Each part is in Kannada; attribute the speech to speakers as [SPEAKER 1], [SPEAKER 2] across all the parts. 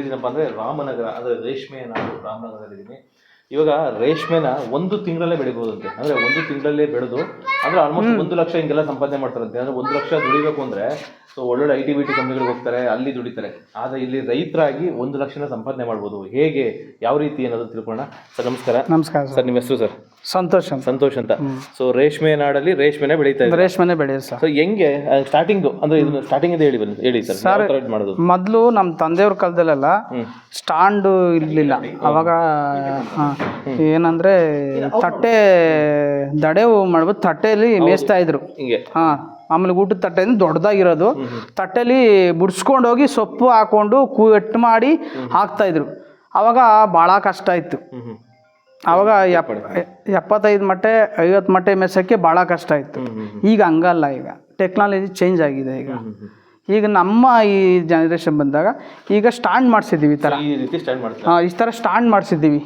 [SPEAKER 1] ನಾನಿದ್ದೀನಪ್ಪ ಅಂದರೆ ರಾಮನಗರ, ಅಂದರೆ ರೇಷ್ಮೆ ನಾಡು ರಾಮನಗರದಲ್ಲಿದ್ದೀನಿ. ಇವಾಗ ರೇಷ್ಮೆನ 1 ತಿಂಗಳಲ್ಲೇ ಬೆಳಿಬೋದಂತೆ. ಅಂದರೆ 1 ತಿಂಗಳಲ್ಲೇ ಬೆಳೆದು ಅಂದರೆ ಆಲ್ಮೋಸ್ಟ್ 1 ಲಕ್ಷ ಹಿಂಗೆಲ್ಲ ಸಂಪಾದನೆ ಮಾಡ್ತಾರಂತೆ. ಅಂದರೆ 1 ಲಕ್ಷ ದುಡಿಬೇಕು ಅಂದರೆ ಸೊ ಒಳ್ಳೊಳ್ಳೆ IT BT ಕಂಪ್ನಿಗಳಿಗೆ ಹೋಗ್ತಾರೆ, ಅಲ್ಲಿ ದುಡಿತಾರೆ. ಆದರೆ ಇಲ್ಲಿ ರೈತರಾಗಿ 1 ಲಕ್ಷನ ಸಂಪಾದನೆ ಮಾಡ್ಬೋದು. ಹೇಗೆ, ಯಾವ ರೀತಿ ಏನಾದರೂ ತಿಳ್ಕೊಳ್ಳೋಣ. ಸರ್ ನಮಸ್ಕಾರ.
[SPEAKER 2] ನಮಸ್ಕಾರ
[SPEAKER 1] ಸರ್, ನಿಮ್ಮ ಹೆಸರು ಸರ್?
[SPEAKER 2] ಸಂತೋಷ್
[SPEAKER 1] ಅಂತ. ಸೊ ರೇಷ್ಮೆ ನಾಡಲ್ಲಿ ರೇಷ್ಮೆನೇ ಬೆಳೀತಾ ಇದ್ದಾರೆ.
[SPEAKER 2] ರೇಷ್ಮೆನೇ ಬೆಳೆಯೋದು ಸರ್.
[SPEAKER 1] ಸೊ ಹೆಂಗೆ ಸ್ಟಾರ್ಟಿಂಗ್ ಅಂದರೆ ಇದನ್ನು ಸ್ಟಾರ್ಟಿಂಗ್ ಇಂದ ಹೇಳಿ ಸರ್ ಮಾಡೋದು.
[SPEAKER 2] ಮೊದಲು ನಮ್ಮ ತಂದೆಯವ್ರ ಕಾಲದಲ್ಲೆಲ್ಲ ಸ್ಟಾಂಡ್ ಇರಲಿಲ್ಲ ಅವಾಗ. ಏನಂದ್ರೆ ತಟ್ಟೆ ದಡೆ ಮಾಡ್ಬಿಟ್ಟು ತಟ್ಟೆಯಲ್ಲಿ ಮೇಯಿಸ್ತಾ ಇದ್ರು.
[SPEAKER 1] ಹಿಂಗೆ
[SPEAKER 2] ಆಮೇಲೆ ಊಟದ ತಟ್ಟೆಯಿಂದ ದೊಡ್ಡದಾಗಿರೋದು ತಟ್ಟೆಲಿ ಬುಡ್ಸ್ಕೊಂಡು ಹೋಗಿ ಸೊಪ್ಪು ಹಾಕೊಂಡು ಎಟ್ಟು ಮಾಡಿ ಹಾಕ್ತಾಯಿದ್ರು. ಅವಾಗ ಭಾಳ ಕಷ್ಟ ಇತ್ತು. ಅವಾಗ 75 ಮೊಟ್ಟೆ 50 ಮೊಟ್ಟೆ ಮೇಸೋಕ್ಕೆ ಭಾಳ ಕಷ್ಟ ಇತ್ತು. ಈಗ ಹಂಗಲ್ಲ, ಈಗ ಟೆಕ್ನಾಲಜಿ ಚೇಂಜ್ ಆಗಿದೆ. ಈಗ ನಮ್ಮ ಈ ಜನರೇಷನ್ ಬಂದಾಗ ಈಗ ಸ್ಟಾಂಡ್ ಮಾಡಿಸಿದ್ದೀವಿ. ಈ ಥರ ಸ್ಟಾಂಡ್ ಮಾಡಿಸಿದ್ದೀವಿ.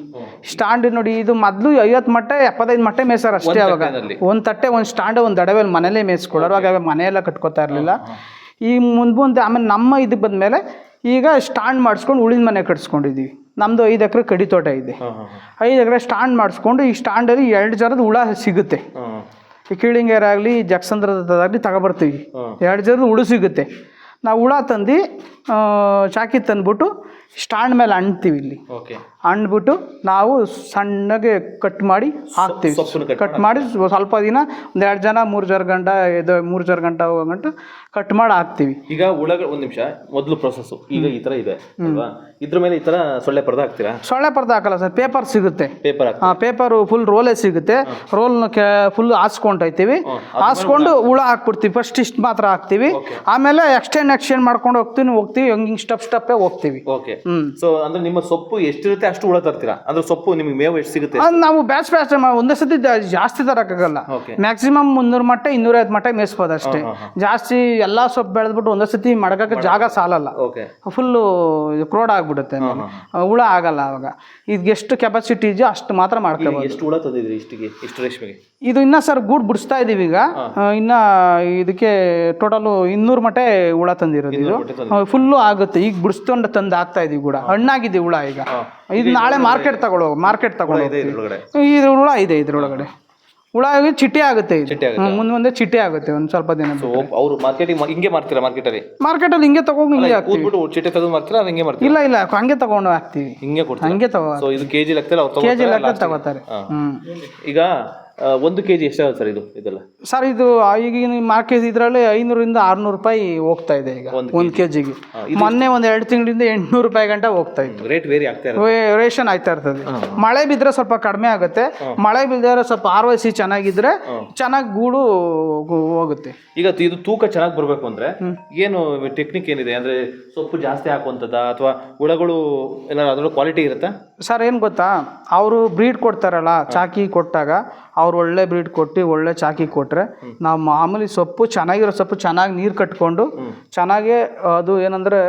[SPEAKER 2] ಸ್ಟಾಂಡ್ ನೋಡಿ, ಇದು ಮೊದಲು 50 ಮೊಟ್ಟೆ 75 ಮೊಟ್ಟೆ ಮೇಯ್ಸಾರ ಅಷ್ಟೇ. ಅವಾಗ ಒಂದು ತಟ್ಟೆ, ಒಂದು ಸ್ಟಾಂಡ್, ಒಂದು ದಡವೆಲ್ಲಿ ಮನೇಲೇ ಮೇಯಿಸ್ಕೊಡೋರು. ಆಗ ಮನೆಯೆಲ್ಲ ಕಟ್ಕೋತಾ ಇರಲಿಲ್ಲ. ಈ ಮುಂದೆ ಆಮೇಲೆ ನಮ್ಮ ಇದಕ್ಕೆ ಬಂದಮೇಲೆ ಈಗ ಸ್ಟಾಂಡ್ ಮಾಡಿಸ್ಕೊಂಡು ಉಳಿದ ಮನೆ ಕಟ್ಸ್ಕೊಂಡಿದ್ದೀವಿ. ನಮ್ಮದು 5 ಎಕರೆ ಕಡಿ ತೋಟ ಇದೆ. 5 ಎಕರೆ ಸ್ಟಾಂಡ್ ಮಾಡಿಸ್ಕೊಂಡು ಈ ಸ್ಟಾಂಡಲ್ಲಿ 2 ಜರದ ಹುಳ ಸಿಗುತ್ತೆ. ಈ ಕೀಳಿಂಗೇರ್ ಆಗಲಿ ಜಕ್ಸಂದ್ರದಾಗಲಿ ತಗೊಬರ್ತೀವಿ. 2 ಜರದ ಹುಳು ಸಿಗುತ್ತೆ. ನಾವು ಹುಳ ತಂದು ಚಾಕಿ ತಂದ್ಬಿಟ್ಟು ಸ್ಟಾಂಡ್ ಮೇಲೆ ಅಂಟ್ತೀವಿ. ಇಲ್ಲಿ ಅಂಡ್ಬಿಟ್ಟು ನಾವು ಸಣ್ಣಗೆ ಕಟ್ ಮಾಡಿ ಹಾಕ್ತೀವಿ. ಕಟ್ ಮಾಡಿ ಸ್ವಲ್ಪ ದಿನ 1-2 ಜನ 3 ಜರ ಗಂಟ 3 ಜರ ಗಂಟ ಹೋಗಂಟು ಕಟ್ ಮಾಡಿ ಹಾಕ್ತೀವಿ.
[SPEAKER 1] ಈಗ ಹುಳಗಳು ಒಂದು ನಿಮಿಷ ಮೊದಲು ಪ್ರೊಸೆಸ್ ಈಗ ಈ ಥರ ಇದೆ ಅಲ್ವಾ? ಇದ್ರ ಮೇಲೆ ಈ ಥರ ಸೊಳ್ಳೆ ಪರ್ದ ಹಾಕ್ತೀರಾ?
[SPEAKER 2] ಸೊಳ್ಳೆ ಪರ್ದ ಹಾಕಲ್ಲ ಸರ್, ಪೇಪರ್ ಸಿಗುತ್ತೆ. ಪೇಪರ್ ಫುಲ್ ರೋಲೇ ಸಿಗುತ್ತೆ. ರೋಲ್ನ ಫುಲ್ ಹಾಸ್ಕೊಂಡೈತೀವಿ. ಹಾಸ್ಕೊಂಡು ಹುಳ ಹಾಕ್ಬಿಡ್ತೀವಿ. ಫಸ್ಟ್ ಇಷ್ಟು ಮಾತ್ರ ಹಾಕ್ತೀವಿ. ಆಮೇಲೆ ಎಕ್ಸ್ಟೆಂಡ್ ಮಾಡ್ಕೊಂಡು ಹೋಗ್ತೀವಿ. ಹಿಂಗೆ ಸ್ಟೆಪ್ಪೇ ಹೋಗ್ತೀವಿ.
[SPEAKER 1] ಸೊ ಅಂದ್ರೆ ನಿಮ್ಮ ಸೊಪ್ಪು ಎಷ್ಟಿರುತ್ತೆ ಅಷ್ಟು ಹುಳ ತರ್ತೀರಾ? ಅಂದ್ರೆ ಸೊಪ್ಪು ನಿಮಗೆ ಮೇವು ಎಷ್ಟು ಸಿಗುತ್ತೆ?
[SPEAKER 2] ನಾವು ಬ್ಯಾಚ್ ಒಂದೇ ಸತಿ ಜಾಸ್ತಿ ತರಕ್ಕಾಗಲ್ಲ. ಮ್ಯಾಕ್ಸಿಮಮ್ 300 ಮೊಟ್ಟೆ 250 ಮೊಟ್ಟೆ ಮೇಯಿಸ್ಬೋದು ಅಷ್ಟೇ. ಜಾಸ್ತಿ ಎಲ್ಲಾ ಸೊಪ್ಪು ಬೆಳೆದ್ಬಿಟ್ಟು ಒಂದೇ ಸತಿ ಮಡಗಕ್ಕೆ ಜಾಗ ಸಾಲಲ್ಲ. ಫುಲ್ಲು ಕ್ರೋಡ್ ಆಗ್ಬಿಡುತ್ತೆ, ಹುಳ ಆಗಲ್ಲ. ಅವಾಗ ಈಗ ಎಷ್ಟು ಕೆಪಾಸಿಟಿ ಇದೆಯೋ ಅಷ್ಟು ಮಾತ್ರ ಮಾಡ್ಕೋಬಹುದು.
[SPEAKER 1] ಎಷ್ಟು ಹುಳ ತಂದಿದ್ರಿ ಇಷ್ಟು ರೇಷ್ಮೆಗೆ?
[SPEAKER 2] ಇದು ಇನ್ನ ಸರ್ ಗೂಡು ಬಿಡಿಸ್ತಾ ಇದೀವಿ. ಈಗ ಇನ್ನ ಇದಕ್ಕೆ ಟೋಟಲ್ 200 ಮೊಟ್ಟೆ ಹುಳ ತಂದಿರೋದು. ಇದು ಫುಲ್ಲು ಆಗುತ್ತೆ. ಈಗ ಬಿಡಿಸ್ಕೊಂಡು ತಂದು ಹಾಕ್ತಾ ಇದೀವಿ. ಕೂಡ ಹಣ್ಣಾಗಿದೆ ಹುಳ. ಈಗ ಇದು ನಾಳೆ ಮಾರ್ಕೆಟ್ ತಗೊಳ್ಳೋ ಇದ್ರ ಹುಳ ಇದೆ. ಇದ್ರೊಳಗಡೆ ಹುಳ ಚಿಟ್ಟೆ ಆಗುತ್ತೆ. ಮುಂದೆ ಚಿಟ್ಟೆ ಆಗುತ್ತೆ ಒಂದ್ ಸ್ವಲ್ಪ ದಿನ.
[SPEAKER 1] ಅವರು ಮಾರ್ಕೆಟಿಂಗ್ ಹಿಂಗೆ ಮಾಡ್ತೀರಾ?
[SPEAKER 2] ಮಾರ್ಕೆಟಲ್ಲಿ ಹಿಂಗೆ ತಗೊಂಡು ಹಿಂಗೆ
[SPEAKER 1] ಚಿಟ್ಟೆ ತೆಗೆದು ಮಾಡ್ತೀರಾ? ಹಿಂಗೆ ಮಾಡ್ತೀರಾ?
[SPEAKER 2] ಇಲ್ಲ ಹಂಗೆ ತಗೊಂಡು ಹಾಕ್ತಿವಿ. ಹಂಗೆ ತಗೋ
[SPEAKER 1] ಇದು ಕೆಜಿ ಲೆಕ್ಕದಲ್ಲಿ
[SPEAKER 2] ಕೆಜಿ ಲೆಕ್ಕ ತಗೋತಾರೆ.
[SPEAKER 1] ಈಗ 1 kg ಎಷ್ಟಾಗುತ್ತೆ ಸರ್ ಇದೆಲ್ಲ?
[SPEAKER 2] ಸರ್ ಇದು ಈಗಿನ ಮಾರ್ಕೆಟ್ ಇದರಲ್ಲಿ 500 - 600 ರೂಪಾಯಿ ಹೋಗ್ತಾ ಇದೆ ಈಗ 1 kgಗೆ. ಮೊನ್ನೆ 1-2 ತಿಂಗಳಿಂದ 800 ರೂಪಾಯಿ ಗಂಟ ಹೋಗ್ತಾ ಇತ್ತು.
[SPEAKER 1] ರೇಟ್ ವೇರಿ ಆಗ್ತಾ
[SPEAKER 2] ವೇರಿಯೇಷನ್ ಆಯ್ತಾ ಇರ್ತದೆ. ಮಳೆ ಬಿದ್ದರೆ ಸ್ವಲ್ಪ ಕಡಿಮೆ ಆಗುತ್ತೆ. ಮಳೆ ಬಿದ್ದರೆ ಸ್ವಲ್ಪ RYC ಚೆನ್ನಾಗಿದ್ರೆ ಚೆನ್ನಾಗಿ ಗೂಡು ಹೋಗುತ್ತೆ.
[SPEAKER 1] ಈಗ ಇದು ತೂಕ ಚೆನ್ನಾಗಿ ಬರಬೇಕು ಅಂದ್ರೆ ಏನು ಟೆಕ್ನಿಕ್ ಏನಿದೆ? ಅಂದ್ರೆ ಸೊಪ್ಪು ಜಾಸ್ತಿ ಹಾಕುವಂಥದ್ದ ಅಥವಾ ಹುಳಗಳು ಏನಾದ್ರು ಅದರ ಕ್ವಾಲಿಟಿ ಇರುತ್ತಾ?
[SPEAKER 2] ಸರ್ ಏನು ಗೊತ್ತಾ, ಅವರು ಬ್ರೀಡ್ ಕೊಡ್ತಾರಲ್ಲ, ಚಾಕಿ ಕೊಟ್ಟಾಗ ಅವ್ರು ಒಳ್ಳೆ ಬ್ರೀಡ್ ಕೊಟ್ಟು ಒಳ್ಳೆ ಚಾಕಿ ಕೊಟ್ಟರೆ ನಾವು ಮಾಮೂಲಿ ಸೊಪ್ಪು ಚೆನ್ನಾಗಿರೋ ಸೊಪ್ಪು ಚೆನ್ನಾಗಿ ನೀರು ಕಟ್ಕೊಂಡು ಚೆನ್ನಾಗೇ ಅದು ಏನಂದರೆ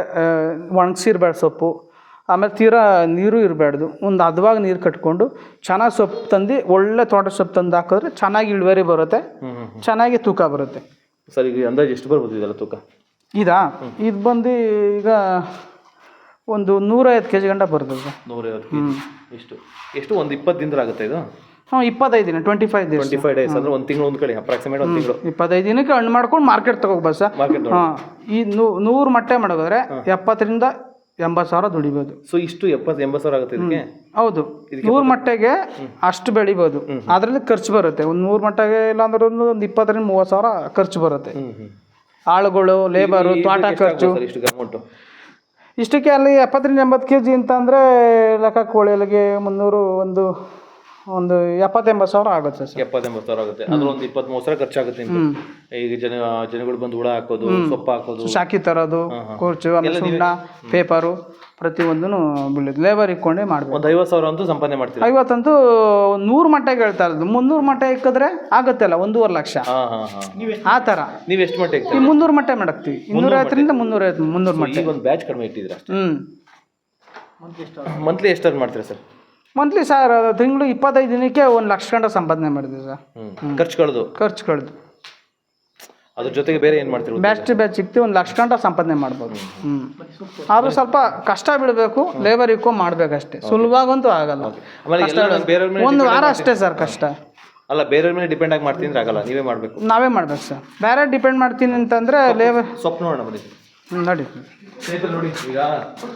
[SPEAKER 2] ಒಣಗಿಸಿರ್ಬೇಡ ಸೊಪ್ಪು. ಆಮೇಲೆ ತೀರಾ ನೀರು ಇರಬಾರ್ದು. ಒಂದು ಹದವಾಗಿ ನೀರು ಕಟ್ಕೊಂಡು ಚೆನ್ನಾಗಿ ಸೊಪ್ಪು ತಂದು ಒಳ್ಳೆ ತೋಟ ಸೊಪ್ಪು ತಂದು ಹಾಕಿದ್ರೆ ಚೆನ್ನಾಗಿ ಇಳುವರಿ ಬರುತ್ತೆ, ಚೆನ್ನಾಗಿ ತೂಕ ಬರುತ್ತೆ.
[SPEAKER 1] ಸರ್ ಈಗ ಅಂದಾಜು ಎಷ್ಟು ಬರ್ಬೋದು ಇದೆಲ್ಲ ತೂಕ?
[SPEAKER 2] ಇದು ಬಂದು ಈಗ ಒಂದು 150 kg ಗಂಟ ಬರ್ತದೆ ಸರ್.
[SPEAKER 1] 150 kg ಎಷ್ಟು ಒಂದು 20 ದಿನದಲ್ಲಿ ಆಗುತ್ತೆ ಇದು?
[SPEAKER 2] 25 ದಿನ 25
[SPEAKER 1] ಡೇಸ್ ಅಂದ್ರೆ 1 ತಿಂಗಳು. ಒಂದು ಕಡೆ ಅಪ್ರಾಕ್ಸಿಮೇಟ್ 1 ತಿಂಗಳು. 25
[SPEAKER 2] ದಿನಕ್ಕೆ ಹಣ್ಣು ಮಾಡ್ಕೊಂಡು ಮಾರ್ಕೆಟ್ ತಗೋಬೋದು ಸರ್. ಈ 100 ಮೊಟ್ಟೆ ಮಾಡಿದ್ರೆ 70,000 - 80,000 ದುಡಿಬೋದು.
[SPEAKER 1] ಸೊ ಇಷ್ಟು 70,000 ಆಗುತ್ತೆ ಇದಕ್ಕೆ?
[SPEAKER 2] ಹೌದು, 100 ಮೊಟ್ಟೆಗೆ ಅಷ್ಟು ಬೆಳಿಬೋದು. ಅದರಲ್ಲಿ ಖರ್ಚು ಬರುತ್ತೆ. ಒಂದು 100 ಮೊಟ್ಟೆಗೆ ಇಲ್ಲ ಅಂದ್ರೆ ಒಂದು 20,000 - 30,000 ಖರ್ಚು ಬರುತ್ತೆ. ಆಳುಗಳು, ಲೇಬರು, ತೋಟ ಖರ್ಚು. ಇಷ್ಟಕ್ಕೆ ಅಲ್ಲಿ 70 - 80 kg ಅಂತ ಅಂದರೆ ಲೆಕ್ಕ ಕೋಳಿಗಳಿಗೆ 300 ಒಂದು 70,000 - 80,000 ಆಗುತ್ತೆ ಸರ್.
[SPEAKER 1] 70,000 - 80,000 ಆಗುತ್ತೆ. ಅದ್ರ ಒಂದು 20,000 - 30,000 ಖರ್ಚಾಗುತ್ತೆ. ಈಗ ಜನಗಳು ಬಂದು ಹುಳ ಹಾಕೋದು, ಸೊಪ್ಪು ಹಾಕೋದು,
[SPEAKER 2] ಶಾಕಿ ತರೋದು, ಕೋರ್ಚು, ಸುಣ್ಣ, ಪೇಪರು ಪ್ರತಿಯೊಂದೂ ಬೀಳುತ್ತೆ. ಲೇಬರ್ ಇಟ್ಕೊಂಡೇ ಮಾಡ್ಬೇಕು.
[SPEAKER 1] ಒಂದು 50,000 ಅಂತೂ ಸಂಪಾದನೆ ಮಾಡ್ತೀವಿ.
[SPEAKER 2] 50 ಅಂತೂ 100 ಮೊಟ್ಟೆಗೆ ಹೇಳ್ತಾ ಇರೋದು. 300 ಮೊಟ್ಟೆ ಇಕ್ಕಿದ್ರೆ ಆಗುತ್ತಲ್ಲ 1.5 ಲಕ್ಷ. ಆ ಥರ.
[SPEAKER 1] ನೀವು ಎಷ್ಟು ಮೊಟ್ಟೆ?
[SPEAKER 2] 300 ಮೊಟ್ಟೆ ಮಾಡಕ್ತೀವಿ. 250 - 300 ಮೊಟ್ಟೆ.
[SPEAKER 1] ಒಂದು ಬ್ಯಾಚ್ ಕಡಿಮೆ ಇಟ್ಟಿದ್ರೆ ಮಂತ್ಲಿ ಎಷ್ಟು ಮಾಡ್ತೀರಾ ಸರ್?
[SPEAKER 2] ಮಂತ್ಲಿ ಸರ್ ತಿಂಗಳು 25 ದಿನಕ್ಕೆ 1 ಲಕ್ಷ ಗಂಟ ಸಂಪಾದನೆ ಮಾಡಿದ್ವಿ ಸರ್.
[SPEAKER 1] ಖರ್ಚು ಕಳೆದು ಅದ್ರ ಜೊತೆಗೆ ಬೇರೆ ಏನು ಮಾಡ್ತೀರಿ?
[SPEAKER 2] ಬೆಸ್ಟ್ ಸಿಕ್ತಿ 1 ಲಕ್ಷ ಗಂಟ ಸಂಪಾದನೆ ಮಾಡ್ಬೋದು. ಆದ್ರೂ ಸ್ವಲ್ಪ ಕಷ್ಟ ಬೀಳಬೇಕು, ಲೇಬರ್ ಇಕ್ಕೋ ಮಾಡ್ಬೇಕಷ್ಟೇ, ಸುಲಭವಾಗಂತೂ ಆಗಲ್ಲ.
[SPEAKER 1] ಬೇರೆ
[SPEAKER 2] ಒಂದು ವಾರ ಅಷ್ಟೇ ಸರ್ ಕಷ್ಟ.
[SPEAKER 1] ಅಲ್ಲ, ಬೇರೆ ಮೇಲೆ ಡಿಪೆಂಡ್ ಆಗಿ ಮಾಡ್ತೀನಿ ಆಗಲ್ಲ, ನೀವೇ ಮಾಡಬೇಕು.
[SPEAKER 2] ನಾವೇ ಮಾಡ್ಬೇಕು ಸರ್. ಬೇರೆ ಡಿಪೆಂಡ್ ಮಾಡ್ತೀನಿ ಅಂತಂದ್ರೆ ಲೇಬರ್.
[SPEAKER 1] ಸೊಪ್ಪು ನೋಡೋಣ ಬನ್ನಿ
[SPEAKER 2] ನೋಡಿ
[SPEAKER 1] ಸ್ನೇಹಿತರೆ. ನೋಡಿ, ಈಗ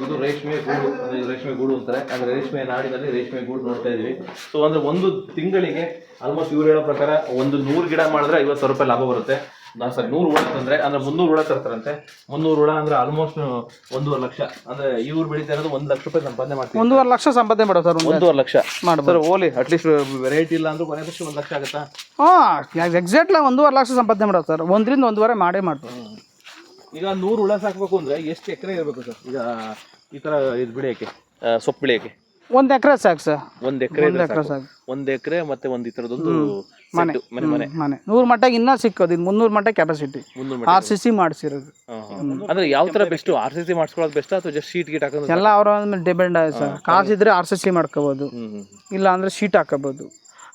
[SPEAKER 1] ಇದು ರೇಷ್ಮೆ ಗೂಡು, ಅಂದರೆ ರೇಷ್ಮೆ ಗೂಡು ಅಂತಾರೆ. ಅಂದರೆ ರೇಷ್ಮೆ ನಾಡಿನಲ್ಲಿ ರೇಷ್ಮೆ ಗೂಡು ನೋಡ್ತಾ ಇದೀವಿ. ಸೊ ಅಂದರೆ ಒಂದು ತಿಂಗಳಿಗೆ ಆಲ್ಮೋಸ್ಟ್ ಇವ್ರು ಹೇಳೋ ಪ್ರಕಾರ ಒಂದು 100 ಗಿಡ ಮಾಡಿದ್ರೆ 50,000 ರೂಪಾಯಿ ಲಾಭ ಬರುತ್ತೆ. ಸರ್ 100 ಹುಳ ತಂದ್ರೆ ಅಂದ್ರೆ 300 ಹುಳ ತರ್ತಾರಂತೆ. 300 ಹುಳ ಅಂದ್ರೆ ಆಲ್ಮೋಸ್ಟ್ 1.5 ಲಕ್ಷ. ಅಂದ್ರೆ ಇವ್ರು ಬೆಳೀತಾ ಇರೋದು 1 ಲಕ್ಷ ರೂಪಾಯಿ ಸಂಪಾದನೆ ಮಾಡ್ತೀವಿ.
[SPEAKER 2] 1.5 ಲಕ್ಷ ಸಂಪಾದನೆ ಮಾಡೋ ಸರ್.
[SPEAKER 1] 1.5 ಲಕ್ಷ
[SPEAKER 2] ಮಾಡ್ಬೋದು
[SPEAKER 1] ಸರ್. ಓಲಿ ಅಟ್ಲೀಸ್ಟ್ ವೆರೈಟಿ ಇಲ್ಲ ಅಂದ್ರೆ ಕೊನೆ ಪಕ್ಷ 1 ಲಕ್ಷ ಆಗುತ್ತಾ?
[SPEAKER 2] ಎಕ್ಸಾಕ್ಟ್ಲಿ 1.5 ಲಕ್ಷ ಸಂಪಾದನೆ ಮಾಡೋ ಸರ್. 1ರಿಂದ 1.5 ಮಾಡೇ ಮಾಡ್ಬೋದು.
[SPEAKER 1] ಈಗ 100 ಹುಳ ಸಾಕ್ಬೇಕು ಅಂದ್ರೆ ಎಷ್ಟು ಎಕರೆ ಇರಬೇಕು ಸರ್? ಈಗ ಈ ತರ ಇದು ಬೆಳೆಯಕ್ಕೆ, ಸೊಪ್ಪು ಬೆಳೆಯಕ್ಕೆ
[SPEAKER 2] 1 ಎಕರೆ ಸಾಕು ಸರ್.
[SPEAKER 1] 1 ಎಕರೆ
[SPEAKER 2] ಸಾಕು.
[SPEAKER 1] 1 ಎಕರೆ ಮತ್ತೆ ಒಂದು ಈ ತರದೊಂದು ಮನೆ
[SPEAKER 2] 100 ಮಟ್ಟಿಗೆ ಇನ್ನೂ ಸಿಕ್ಕೋದು. ಇದು 300 ಮಟ್ಟ ಕೆಪಾಸಿಟಿ, RCC ಮಾಡಿಸಿರೋದು.
[SPEAKER 1] ಅಂದ್ರೆ ಯಾವ ತರ ಬೆಸ್ಟ್? RCC ಮಾಡಿಸ್ಕೊಳ್ಳೋದು ಬೆಸ್ಟ್ ಅಥವಾ ಜಸ್ಟ್ ಶೀಟ್ ಗೀಟ್ ಹಾಕೋದು?
[SPEAKER 2] ಎಲ್ಲ ಅವರ ಮೇಲೆ ಡಿಪೆಂಡ್ ಆಗಿದೆ ಸರ್. ಕಾಸಿದ್ರೆ RCC ಮಾಡ್ಕೋಬೋದು, ಇಲ್ಲ ಅಂದ್ರೆ ಶೀಟ್ ಹಾಕೋಬೋದು.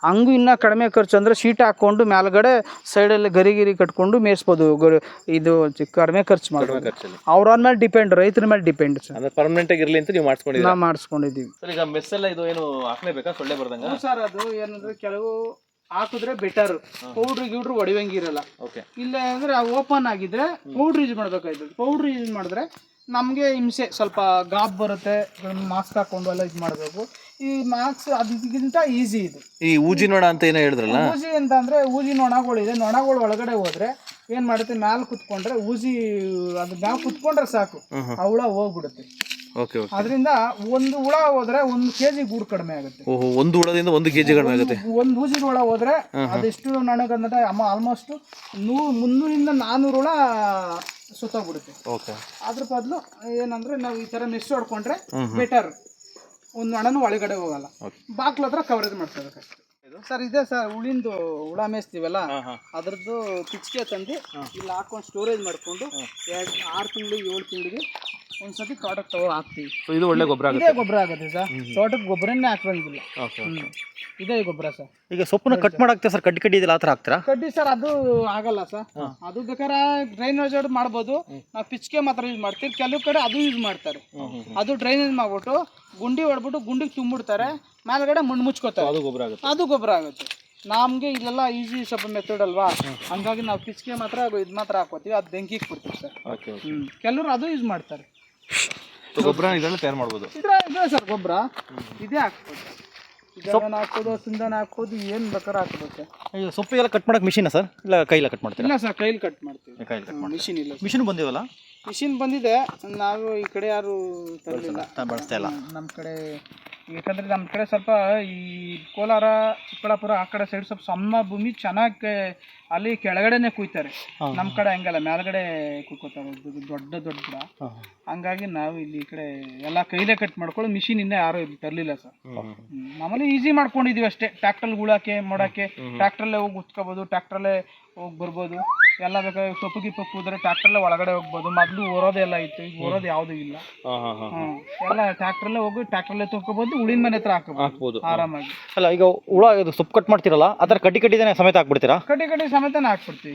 [SPEAKER 2] ಹಂಗೂ ಇನ್ನೂ ಕಡಿಮೆ ಖರ್ಚು ಅಂದರೆ ಶೀಟ್ ಹಾಕ್ಕೊಂಡು ಮೇಲ್ಗಡೆ ಸೈಡಲ್ಲಿ ಗರಿ ಕಟ್ಕೊಂಡು ಮೇಯಿಸ್ಬೋದು. ಇದು ಕಡಿಮೆ ಖರ್ಚು ಮಾಡೋದು. ಅವ್ರ ಮೇಲೆ ಡಿಪೆಂಡ್, ರೈತರ ಮೇಲೆ ಡಿಪೆಂಡ್ ಸರ್.
[SPEAKER 1] ಅಂದ್ರೆ ಪರ್ಮನೆಂಟ್ ಆಗಿ ಇರಲಿ ಅಂತ ನೀವು ಮಾಡಿಸ್ಕೊಂಡಿದ್ದೀವಿ?
[SPEAKER 2] ನಾವು ಮಾಡಿಸ್ಕೊಂಡಿದ್ದೀವಿ
[SPEAKER 1] ಸರ್. ಈಗ ಮೆಸ್ ಎಲ್ಲ ಇದು ಏನು ಹಾಕ್ಲೇಬೇಕಾ ಸೊಳ್ಳೆ ಬರ್ದಂಗ?
[SPEAKER 2] ಸರ್ ಅದು ಏನಂದ್ರೆ ಕೆಲವು ಹಾಕಿದ್ರೆ ಬೆಟರ್, ಪೌಡ್ರ್ ಹೊಡಿವಂಗಿರಲ್ಲ. ಇಲ್ಲ ಅಂದ್ರೆ ಓಪನ್ ಆಗಿದ್ರೆ ಪೌಡ್ರ್ ಯೂಸ್ ಮಾಡ್ಬೇಕಾಯ್ತದೆ. ಪೌಡ್ರ್ ಯೂಸ್ ಮಾಡಿದ್ರೆ ನಮಗೆ ಹಿಂಸೆ, ಸ್ವಲ್ಪ ಗಾಬ್ ಬರುತ್ತೆ. ಮಾಸ್ಕ್ ಹಾಕೊಂಡು ಎಲ್ಲ ಇದು ಮಾಡಬೇಕು. ಈ ಮಾಸ್ಕ್ ಅದಕ್ಕಿಂತ ಈಸಿ ಇದು.
[SPEAKER 1] ಈ ಊಜಿ ನೋಣ ಅಂತ ಏನೋ ಹೇಳಿದ್ರಲ್ಲ,
[SPEAKER 2] ಊಜಿ ಅಂತ ಅಂದ್ರೆ ಊಜಿ ನೊಣಗಳಿದೆ. ನೊಣಗಳು ಒಳಗಡೆ ಹೋದ್ರೆ ಏನ್ ಮಾಡುತ್ತೆ, ಮ್ಯಾಲೆ ಕುತ್ಕೊಂಡ್ರೆ ಊಜಿ ಅದು ಮ್ಯಾಲೆ ಕುತ್ಕೊಂಡ್ರೆ ಸಾಕು, ಆ ಹುಳ ಹೋಗ್ಬಿಡುತ್ತೆ. ಅದರಿಂದ 1 ಹುಳ ಹೋದ್ರೆ 1 kg ಗೂಡು ಕಡಿಮೆ ಆಗುತ್ತೆ.
[SPEAKER 1] ಒಂದು ಹುಳದಿಂದ 1 kg ಕಡಿಮೆ ಆಗುತ್ತೆ.
[SPEAKER 2] 1 ಊಜಿ ಹುಳ ಹೋದ್ರೆ ಅದೆಷ್ಟು ನನಗಂದ್ರೆ ಆಲ್ಮೋಸ್ಟ್ 300ರಿಂದ 400 ಹುಳ ಸುತ್ತೋಗ್ಬಿಡುತ್ತೆ. ಅದ್ರ ಬದಲು ಏನಂದ್ರೆ ನಾವು ಈ ತರ ಮಿಸ್ ಹೊಡ್ಕೊಂಡ್ರೆ ಬೆಟರ್. 1 ಹಣನೂ ಒಳಗಡೆ ಹೋಗಲ್ಲ. ಬಾಕ್ಲ ಹತ್ರ ಕವರೇಜ್ ಮಾಡ್ಕೋಬೇಕಷ್ಟೆ. ಸರ್ ಇದೆ ಸರ್, ಹುಳಿಂದು ಹುಳ ಮೇಯಿಸ್ತೀವಲ್ಲ ಅದ್ರದ್ದು ಪಿಚ್ಕೆ ತಂದು ಇಲ್ಲಿ ಹಾಕೊಂಡು ಸ್ಟೋರೇಜ್ ಮಾಡ್ಕೊಂಡು 6 ತಿಂಗಳಿಗೆ 7 ತಿಂಗಳಿಗೆ ಒಂದ್ಸತಿ ತೋಟಕ್ಕೆ ತಗೊಂಡು ಹಾಕ್ತೀವಿ.
[SPEAKER 1] ಇದು ಒಳ್ಳೆ ಗೊಬ್ಬರ ಆಗುತ್ತೆ.
[SPEAKER 2] ಇದೇ ಗೊಬ್ಬರ ಆಗುತ್ತೆ ಸರ್. ತೋಟಕ್ಕೆ ಗೊಬ್ಬರನ್ನೇ ಹಾಕಂಗಿಲ್ಲ. ಇದೇ ಗೊಬ್ಬರ ಸರ್.
[SPEAKER 3] ಈಗ ಸೊಪ್ಪನ್ನ ಕಟ್ ಮಾಡಾಕ್ತೀರಾ ಸರ್? ಕಡ್ಡಿ ಇದೆಲ್ಲ ಆ ಥರ ಹಾಕ್ತೀರಾ?
[SPEAKER 2] ಕಡ್ಡಿ ಸರ್ ಅದು ಆಗಲ್ಲ ಸರ್. ಅದು ಬೇಕಾದ್ರೆ ಡ್ರೈನೇಜ್ ಮಾಡ್ಬೋದು. ನಾವು ಪಿಚ್ಕೆ ಮಾತ್ರ ಯೂಸ್ ಮಾಡ್ತೀವಿ. ಕೆಲವು ಕಡೆ ಅದು ಯೂಸ್ ಮಾಡ್ತಾರೆ. ಅದು ಡ್ರೈನೇಜ್ ಮಾಡ್ಬಿಟ್ಟು ಗುಂಡಿ ಹೊಡ್ಬಿಟ್ಟು ಗುಂಡಿಗೆ ತುಂಬಿಡ್ತಾರೆ, ಮೇಲ್ಗಡೆ ಮಣ್ಣು ಮುಚ್ಕೋತಾರೆ. ಅದು ಗೊಬ್ಬರ ಆಗುತ್ತೆ. ನಮಗೆ ಇಲ್ಲೆಲ್ಲ ಈಸಿ ಸ್ವಲ್ಪ ಮೆಥಡ್ ಅಲ್ವಾ, ಹಂಗಾಗಿ ನಾವು ಪಿಚ್ಕೆ ಮಾತ್ರ ಇದು ಮಾತ್ರ ಹಾಕೋತೀವಿ. ಅದು ಬೆಂಕಿಗೆ ಕೊಡ್ತೀವಿ ಸರ್. ಕೆಲವರು ಅದು ಯೂಸ್ ಮಾಡ್ತಾರೆ.
[SPEAKER 1] ಗೊಬ್ಬರ ಇದೆಲ್ಲ ತಯಾರು ಮಾಡ್ಬೋದು.
[SPEAKER 2] ಇದೆ ಸರ್ ಗೊಬ್ಬರ, ಇದೇ ಹಾಕ್ಬೋದು. ಇದನ್ನ ಹಾಕೋದು, ಸಿಂಧನ ಹಾಕೋದು, ಏನು ಬೇಕಾದ್ರೆ ಹಾಕ್ಬೇಕು.
[SPEAKER 3] ಈಗ ಸೊಪ್ಪಿಗೆಲ್ಲ ಕಟ್ ಮಾಡಕ್ಕೆ ಮಿಷಿನಾ ಸರ್, ಇಲ್ಲ ಕೈಲ ಕಟ್ ಮಾಡ್ತೀರಾ?
[SPEAKER 2] ಇಲ್ಲ ಸರ್, ಕೈಲಿ ಕಟ್ ಮಾಡ್ತೀವಿ. ಮಿಷಿನ್ ಇಲ್ಲ.
[SPEAKER 3] ಮಿಷಿನ್ ಬಂದಿವಲ್ಲ?
[SPEAKER 2] ಮಿಷಿನ್ ಬಂದಿದೆ. ನಾವು ಈ ಕಡೆ ಯಾರು ತರಲಿಲ್ಲ,
[SPEAKER 3] ಬಳಸ್ತಾ ಇಲ್ಲ
[SPEAKER 2] ನಮ್ಮ ಕಡೆ. ಯಾಕಂದರೆ ನಮ್ಮ ಕಡೆ ಸ್ವಲ್ಪ ಈ ಕೋಲಾರ, ಚಿಕ್ಕಬಳ್ಳಾಪುರ ಆ ಕಡೆ ಸೈಡ್ ಸ್ವಲ್ಪ ಸಣ್ಣ ಭೂಮಿ, ಚೆನ್ನಾಗಿ ಅಲ್ಲಿ ಕೆಳಗಡೆನೆ ಕುಯ್ತಾರೆ. ನಮ್ಮ ಕಡೆ ಹಂಗಲ್ಲ, ಮೇಲ್ಗಡೆ ಕುಯ್ಕೋತಾರೆ ದೊಡ್ಡ ದೊಡ್ಡ ಗಿಡ. ಹಂಗಾಗಿ ನಾವು ಇಲ್ಲಿ ಈ ಕಡೆ ಎಲ್ಲ ಕೈಲೇ ಕಟ್ ಮಾಡ್ಕೊಳ್ಳೋ. ಮಿಷಿನ್ ಇನ್ನೂ ಯಾರು ಇಲ್ಲಿ ತರಲಿಲ್ಲ ಸರ್. ಮಾಮೂಲಿ ಈಸಿ ಮಾಡ್ಕೊಂಡಿದೀವಿ ಅಷ್ಟೇ. ಟ್ಯಾಕ್ಟ್ರಲ್ಲಿ ಉಳಾಕೆ ಮಾಡೋಕ್ಕೆ ಟ್ಯಾಕ್ಟ್ರಲ್ಲೇ ಹೋಗಿ ಉತ್ಕೋಬೋದು, ಟ್ಯಾಕ್ಟ್ರಲ್ಲೇ ಹೋಗಿ ಬರ್ಬೋದು. ಎಲ್ಲ ಬೇಕಾದ್ರೆ ಸೊಪ್ಪು ಗಿಪ್ಪು ಕೂದ್ರೆ ಟ್ಯಾಕ್ಟ್ರಲ್ಲೇ ಒಳಗಡೆ ಹೋಗ್ಬೋದು. ಮೊದಲು ಓರೋದೆಲ್ಲ ಇತ್ತು, ಈಗ ಓರೋದು ಯಾವುದೂ ಇಲ್ಲ. ಎಲ್ಲ ಟ್ಯಾಕ್ಟ್ರಲ್ಲೇ ಹೋಗಿ ಟ್ಯಾಕ್ಟ್ರಲ್ಲೇ ತೊಳ್ಕೊಬೋದು, ಉಳಿನ ಮನೆ ಹತ್ರ ಹಾಕ್ಬೋದು ಆರಾಮಾಗಿ.
[SPEAKER 3] ಅಲ್ಲ, ಈಗ ಹುಳ ಇದು ಸೊಪ್ಪು ಕಟ್ ಮಾಡ್ತಿರಲ್ಲ, ಅದರ ಕಡ್ಡಿನೇ ಸಮೇತ ಹಾಕ್ಬಿಡ್ತೀರಾ?
[SPEAKER 2] ಕಡ್ಡಿ ಸಮೇತನೇ ಹಾಕ್ಬಿಡ್ತೀವಿ.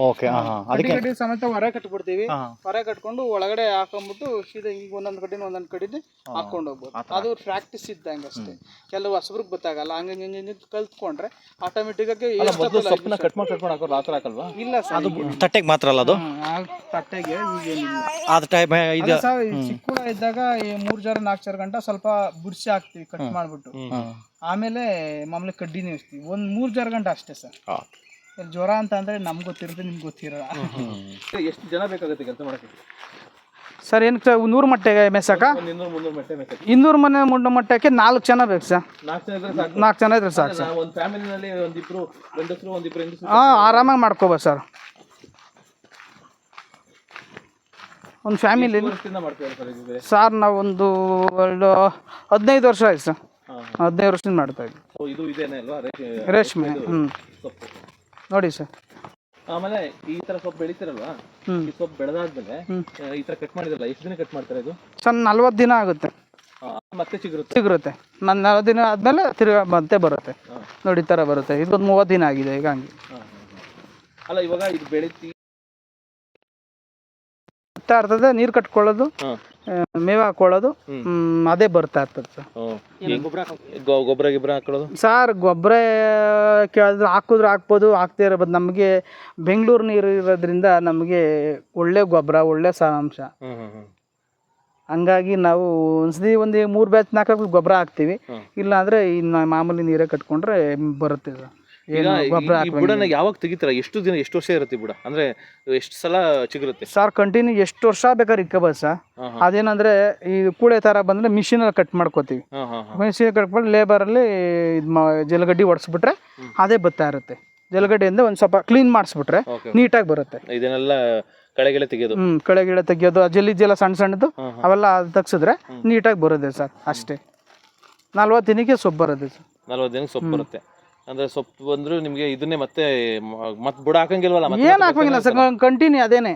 [SPEAKER 2] ಕಡ್ಡಿ ಸಮೇತ ಹೊರ ಕಟ್ಬಿಡ್ತೀವಿ. ಹೊರ ಕಟ್ಕೊಂಡು ಒಳಗಡೆ ಹಾಕೊಂಡ್ಬಿಟ್ಟು ಸೀದಾ ಈಗ ಒಂದೊಂದು ಕಡ್ಡಿನ ಹಾಕೊಂಡು ಹೋಗ್ಬೋದು. ಅದು ಪ್ರಾಕ್ಟೀಸ್ ಇದ್ದಂಗೆ ಅಷ್ಟೇ. ಕೆಲವು ಹಸುಬ್ರಿಗೆ ಗೊತ್ತಾಗಲ್ಲ. ಹಂಗೆ ಕಲ್ತ್ಕೊಂಡ್ರೆ ಆಟೋಮೆಟಿಕ್ ಆಗಿ
[SPEAKER 1] ಕಟ್ ಮಾಡಿ ಹಾಕಲ್ವಾ?
[SPEAKER 2] ಇಲ್ಲ ಸರ್,
[SPEAKER 3] ತಟ್ಟೆಗೆ ಮಾತ್ರ ಅಲ್ಲ ಅದು.
[SPEAKER 2] ತಟ್ಟೆಗೆ ಚಿಕ್ಕ ಹುಳ ಇದ್ದಾಗ 3 ಜರ 4 ಜರ ಗಂಟ ಸ್ವಲ್ಪ ಬುಡ್ಸಿ ಹಾಕ್ತಿವಿ ಕಟ್ ಮಾಡ್ಬಿಟ್ಟು. ಆಮೇಲೆ ಮಾಮೂಲಿ ಕಡ್ಡಿನೇ ಇರ್ತೀವಿ 1-3 ಜರ ಗಂಟ ಅಷ್ಟೇ ಸರ್. ಜ್ವರ ಅಂತ ಅಂದ್ರೆ ನಮ್ಗೆ ಗೊತ್ತಿರುತ್ತೆ, ನಿಮ್ಗೆ ಗೊತ್ತಿರಲ್ಲ.
[SPEAKER 1] ಎಷ್ಟು ಜನ ಬೇಕಾಗುತ್ತೆ ಕೆಲಸ ಮಾಡಕ್ಕೆ
[SPEAKER 2] ಸರ್? ಏನು 100 ಮಟ್ಟೆಗೆ ಮೆಸಕ 200 ಮನೆ ಮಟ್ಟಕ್ಕೆ 4 ಜನ ಬೇಕು ಸರ್. 4 ಜನ ಇದ್ರೆ ಸಾಕು ಸರ್.
[SPEAKER 1] ಒಂದು ಫ್ಯಾಮಿಲಿನಲ್ಲಿ ಒಂದಿಬ್ರು ಗಂಡಸರು ಒಂದಿಬ್ರು ಹೆಂಗಸರು
[SPEAKER 2] ಆರಾಮಾಗಿ ಮಾಡ್ಕೋಬೋದು ಸರ್. ಒಂದು ಫ್ಯಾಮಿಲಿ ಸರ್ ನಾವು ಒಂದು 15 ವರ್ಷ ಆಯ್ತು ಸರ್. 15 ವರ್ಷದಿಂದ ಮಾಡ್ತಾ ಇದ್ದೀವಿ ರೇಷ್ಮೆ. ನೋಡಿ ಸರ್,
[SPEAKER 1] ಆಮೇಲೆ ಈ ತರ ಸೊಪ್ಪು ಬೆಳಿತೀರಲ್ವಾ, ಈ ಸೊಪ್ಪು ಬೆಳೆದಾದ್ಮೇಲೆ ಈ ತರ ಕಟ್ ಮಾಡಿದ್ರಲ್ಲ, ಎಷ್ಟು ದಿನ ಕಟ್ ಮಾಡ್ತಾರೆ ಇದು?
[SPEAKER 2] ಸರ್ 40 ದಿನ ಆಗುತ್ತೆ,
[SPEAKER 1] ಮತ್ತೆ ಸಿಗುತ್ತೆ.
[SPEAKER 2] ನಾನು 40 ದಿನ ಆದ್ಮೇಲೆ ತಿರ್ಗಾ ಮತ್ತೆ ಬರುತ್ತೆ. ನೋಡಿ ಈ ಥರ ಬರುತ್ತೆ. ಇದೊಂದು 30 ದಿನ ಆಗಿದೆ ಈಗ. ಹಂಗೆ
[SPEAKER 1] ಅಲ್ಲ, ಇವಾಗ ಇದು ಬೆಳಿತಿ
[SPEAKER 2] ಬರ್ತಾ ಇರ್ತದೆ, ನೀರು ಕಟ್ಕೊಳ್ಳೋದು, ಮೇವು ಹಾಕೊಳ್ಳೋದು, ಅದೇ ಬರ್ತಾ ಇರ್ತದೆ ಸರ್.
[SPEAKER 1] ಗೊಬ್ಬರ ಗಿಬ್ಬರ ಹಾಕೊಳ್ಳೋದು
[SPEAKER 2] ಸರ್ ಗೊಬ್ಬರ ಕೇಳಿದ್ರೆ ಹಾಕ್ಬೋದು, ಹಾಕ್ದೇ ಇರೋದು. ನಮಗೆ ಬೆಂಗಳೂರು ನೀರು ಇರೋದ್ರಿಂದ ನಮಗೆ ಒಳ್ಳೆ ಗೊಬ್ಬರ, ಒಳ್ಳೆ ಸಾರಾಂಶ. ಹಂಗಾಗಿ ನಾವು ಒಂದ್ಸತಿ ಒಂದು 3 ಬ್ಯಾಚ್ 4 ಗೊಬ್ಬರ ಹಾಕ್ತೀವಿ. ಇಲ್ಲಾಂದರೆ ಇನ್ನು ಮಾಮೂಲಿ ನೀರೇ ಕಟ್ಕೊಂಡ್ರೆ ಬರುತ್ತೆ ಸರ್. ಗೊಬ್ಬರ
[SPEAKER 1] ಬುಡನ ಯಾವಾಗ ತೆಗಿತೀರಾ? ಎಷ್ಟು ದಿನ, ಎಷ್ಟು ವರ್ಷ ಇರುತ್ತೆ ಬುಡ? ಅಂದ್ರೆ ಎಷ್ಟು ಸಲ ಚಿಗುರುತ್ತೆ
[SPEAKER 2] ಸರ್? ಕಂಟಿನ್ಯೂ ಎಷ್ಟು ವರ್ಷ ಬೇಕಾದ್ರೆ ಇಕ್ಕೋಬೋದು ಸರ್. ಅದೇನಂದ್ರೆ ಈ ಕೂಳೆ ಥರ ಬಂದರೆ ಮಿಷಿನಲ್ಲಿ ಕಟ್ ಮಾಡ್ಕೋತೀವಿ. ಮಿಷಿನ್ ಕಟ್ಕೊಂಡು ಲೇಬರಲ್ಲಿ ಜಲಗಡ್ಡಿ ಹೊಡೆಸ್ಬಿಟ್ರೆ ಅದೇ ಬರ್ತಾ ಇರುತ್ತೆ. ಜಲಗಡ್ಡೆಯಿಂದ ಒಂದು ಸ್ವಲ್ಪ ಕ್ಲೀನ್ ಮಾಡಿಸ್ಬಿಟ್ರೆ ನೀಟಾಗಿ ಬರುತ್ತೆ.
[SPEAKER 1] ಇದನ್ನೆಲ್ಲ ಕಳೆಗೆಳೆ ತೆಗೆಯೋದು,
[SPEAKER 2] ಕಳೆಗಿಳೆ ತೆಗಿಯೋದು, ಜಲ ಸಣ್ಣದು ಅವೆಲ್ಲ ತೆಗ್ಸಿದ್ರೆ ನೀಟಾಗಿ ಬರುತ್ತೆ ಸರ್. ಅಷ್ಟೇ. 40 ದಿನಕ್ಕೆ ಸೊಪ್ಪು ಬರುತ್ತೆ ಸರ್.
[SPEAKER 1] 40 ದಿನಕ್ಕೆ ಸೊಪ್ಪು ಬರುತ್ತೆ. ಅಂದ್ರೆ ಸೊಪ್ಪು ಬಂದ್ರು ನಿಮ್ಗೆ ಇದನ್ನೇ ಮತ್ತೆ ಬುಡ ಹಾಕಂಗಿಲ್ವಲ್ಲ?
[SPEAKER 2] ಏನು ಹಾಕಂಗಿಲ್ಲ ಸರ್, ಕಂಟಿನ್ಯೂ ಅದೇನೆ.